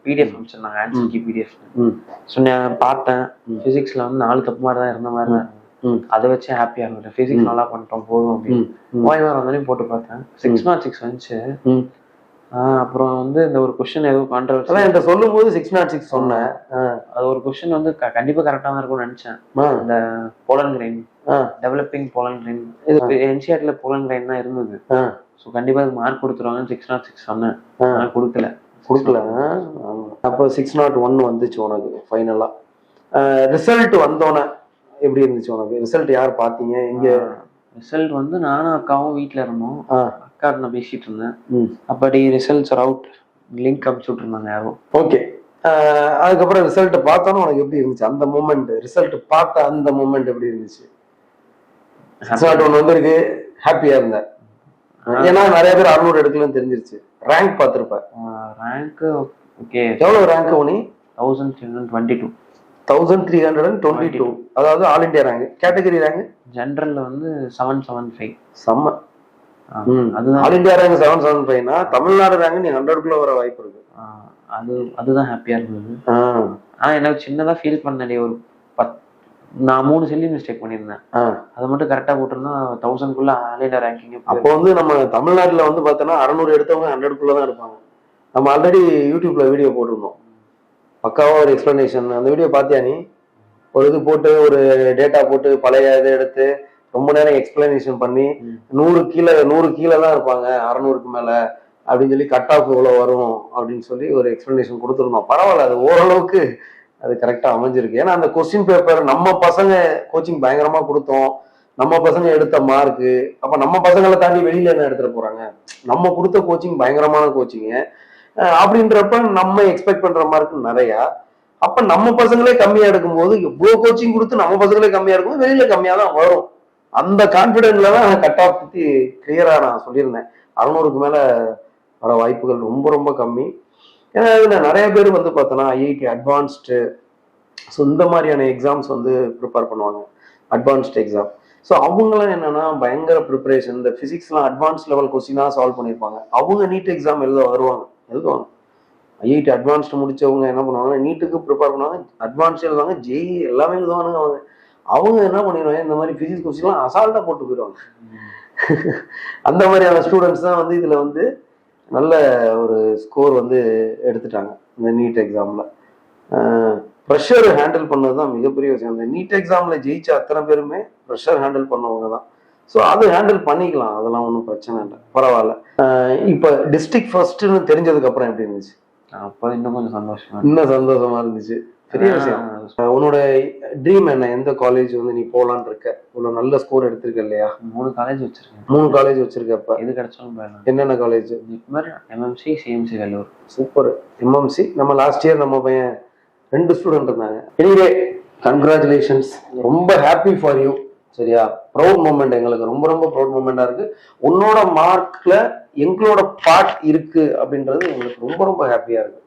PDF அனுப்பிச்சிருந்தாங்க, ஆன்சர் கீ PDF. சொன்னேன், பார்த்தேன். பிசிக்ஸ்ல வந்து 4 தப்பு மாதிரி தான் இருந்த மாதிரி தான். அதை வச்சு ஹாப்பியா இருந்தேன். பிசிக்ஸ் நல்லா பண்ணிட்டோம் போதும் அப்படின்னு. OMR வந்தாலும் போட்டு பார்த்தேன், 606 வந்துச்சு. அப்புறம் வந்து இந்த ஒரு கொஸ்டின் ஏதோ கான்ட்ரவர்சி என்கிட்ட சொல்லும் போது 606 சொன்னேன். அது ஒரு கொஸ்டின் வந்து கண்டிப்பா கரெக்டா தான் இருக்கும்னு நினைச்சேன். இந்த pollen grain, developing pollen grain, NCERT pollen grain தான் இருந்தது. ஸோ கண்டிப்பா அது மார்க் கொடுத்துருவாங்கன்னு 606 சொன்னேன். ஆனால் கொடுக்கல. அப்போ 601 வந்துச்சு உனக்கு ஃபைனலா. ரிசல்ட் வந்தோன்னே எப்படி இருந்துச்சு உனக்கு? ரிசல்ட் யார் பார்த்தீங்க? எங்க ரிசல்ட் வந்து நானும் அக்காவும் வீட்டில் இருந்தோம். அக்கா நான் பேசிட்டு இருந்தேன். அப்படி ரிசல்ட்ஸ் அவுட் லிங்க் அனுப்பிச்சு விட்டுருந்தாங்க யாரும். ஓகே. அதுக்கப்புறம் ரிசல்ட் பார்த்தோன்னு உனக்கு எப்படி இருந்துச்சு அந்த மூமெண்ட்? ரிசல்ட் பார்த்த அந்த மூமெண்ட் எப்படி இருந்துச்சு? 601 வந்திருக்கு, ஹாப்பியா இருந்தேன். ஏன்னா நிறைய பேர் 600 எடுக்கலன்னு தெரிஞ்சிருச்சு. ரேங்க் பார்த்துருப்பேன். Rank okay. எவ்வளவு ரேங்க் நீ? 1322. 1322. அதாவது all India rank. Category rank ஜெனரல்ல வந்து 775. செம்ம. அதுதான் ஆல் இண்டியா ரேங்க் 775னா தமிழ்நாடு ரேங்க் நீ 100க்குள்ள வர வாய்ப்பு இருக்கு. அதுதான் ஹாப்பியா இருந்தது. எனக்கு சின்னதா ஃபீல் பண்ணேன். ஒரு நான் 3 செல்லி மிஸ்டேக் பண்ணியிருந்தேன். அதை மட்டும் கரெக்டா போட்டிருந்தா 1000க்குள்ள ஆல் இண்டியா ரேங்கிங். அப்போ வந்து நம்ம தமிழ்நாட்டுல வந்து பார்த்தோன்னா 600 எடுத்தவங்க 100க்குள்ள தான் எடுப்பாங்க. நம்ம ஆல்ரெடி யூடியூப்ல வீடியோ போட்டிருந்தோம், பக்காவா ஒரு எக்ஸ்பிளனேஷன். அந்த வீடியோ பார்த்தியா நீ? ஒரு இது போட்டு ஒரு டேட்டா போட்டு பழைய இதை எடுத்து ரொம்ப நேரம் எக்ஸ்பிளனேஷன் பண்ணி 100 கீழே தான் இருப்பாங்க 600க்கு மேல அப்படின்னு சொல்லி கட் ஆஃப் இவ்வளவு வரும் அப்படின்னு சொல்லி ஒரு எக்ஸ்பிளனேஷன் கொடுத்துருந்தோம். பரவாயில்ல, அது ஓரளவுக்கு அது கரெக்டா அமைஞ்சிருக்கு. ஏன்னா அந்த கொஸ்டின் பேப்பர் நம்ம பசங்க கோச்சிங் பயங்கரமா கொடுத்தோம், நம்ம பசங்க எடுத்த மார்க்கு. அப்ப நம்ம பசங்களை தாண்டி வெளியில என்ன எடுத்துட்டு போறாங்க? நம்ம கொடுத்த கோச்சிங் பயங்கரமான கோச்சிங். அப்படின்றப்ப நம்ம எக்ஸ்பெக்ட் பண்ற மார்க் நிறையா. அப்ப நம்ம பசங்களே கம்மியா எடுக்கும்போது, இவ்வளவு கோச்சிங் கொடுத்து நம்ம பசங்களே கம்மியா இருக்கும்போது வெளியில கம்மியா தான் வரும். அந்த கான்பிடென்ட்ல தான் கட் ஆஃப் பத்தி கிளியரா நான் சொல்லியிருந்தேன். 600க்கு மேல வர வாய்ப்புகள் ரொம்ப ரொம்ப கம்மி. ஏன்னா இதுல நிறைய பேர் வந்து பார்த்தோன்னா IIT அட்வான்ஸ்டு, ஸோ இந்த மாதிரியான எக்ஸாம்ஸ் வந்து ப்ரிப்பேர் பண்ணுவாங்க, அட்வான்ஸ்டு எக்ஸாம். ஸோ அவங்களாம் என்னன்னா பயங்கர ப்ரிப்பரேஷன். இந்த பிசிக்ஸ்லாம் அட்வான்ஸ் லெவல் கொஸ்டினாக சால்வ் பண்ணியிருப்பாங்க. அவங்க நீட் எக்ஸாம் எழுதுவாங்க. IIT அட்வான்ஸ்டு முடிச்சவங்க என்ன பண்ணுவாங்க, நீட்டுக்கு ப்ரிப்பேர் பண்ணுவாங்க, அட்வான்ஸ் எழுதுவாங்க, JEE எல்லாமே எழுதுவானுங்க. அவங்க என்ன பண்ணிடுவாங்க, இந்த மாதிரி பிசிக்ஸ் கொஸ்டின்லாம் அசால்ட்டா போட்டு போயிடுவாங்க. அந்த மாதிரியான ஸ்டூடெண்ட்ஸ் தான் வந்து இதுல வந்து நல்ல ஒரு ஸ்கோர் வந்து எடுத்துட்டாங்க இந்த நீட் எக்ஸாம்ல. ப்ரெஷர் ஹேண்டில் பண்ணதுதான் மிகப்பெரிய விஷயம். இந்த நீட் எக்ஸாம்ல ஜெயிச்ச அத்தனை பேருமே ப்ரெஷர் ஹேண்டில் பண்ணவங்க தான். ஸோ அது ஹேண்டில் பண்ணிக்கலாம், அதெல்லாம் ஒன்றும் பிரச்சனை இல்லை, பரவாயில்ல. இப்போ டிஸ்ட்ரிக்ட் ஃபர்ஸ்ட்னு தெரிஞ்சதுக்கு அப்புறம் எப்படி இருந்துச்சு? அப்போ இன்னும் கொஞ்சம் சந்தோஷமா இருந்துச்சு. பெரிய விஷயம். உன்னோட ட்ரீம் என்ன? எந்த காலேஜ் வந்து நீ போலான்னு இருக்க? இவ்வளவு நல்ல ஸ்கோர் எடுத்திருக்க இல்லையா? 3 காலேஜ் வச்சிருக்கேன். 3 காலேஜ் வச்சிருக்கப்ப எது கிடைச்சாலும் போயிடலாம். என்னென்ன college? MMC, CMC Vellore. Super. MMC நம்ம லாஸ்ட் இயர் நம்ம பையன் 2 ஸ்டூடெண்ட் இருந்தாங்க. எனிவே கங்க்ராச்சுலேஷன்ஸ், ரொம்ப ஹாப்பி ஃபார் யூ. சரியா? ப்ரௌட் மூமெண்ட், எங்களுக்கு ரொம்ப ரொம்ப ப்ரௌட் மூமெண்டா இருக்கு. உன்னோட மார்க்ல எங்களோட பார்ட் இருக்கு அப்படின்றது எங்களுக்கு ரொம்ப ரொம்ப ஹாப்பியா இருக்கு.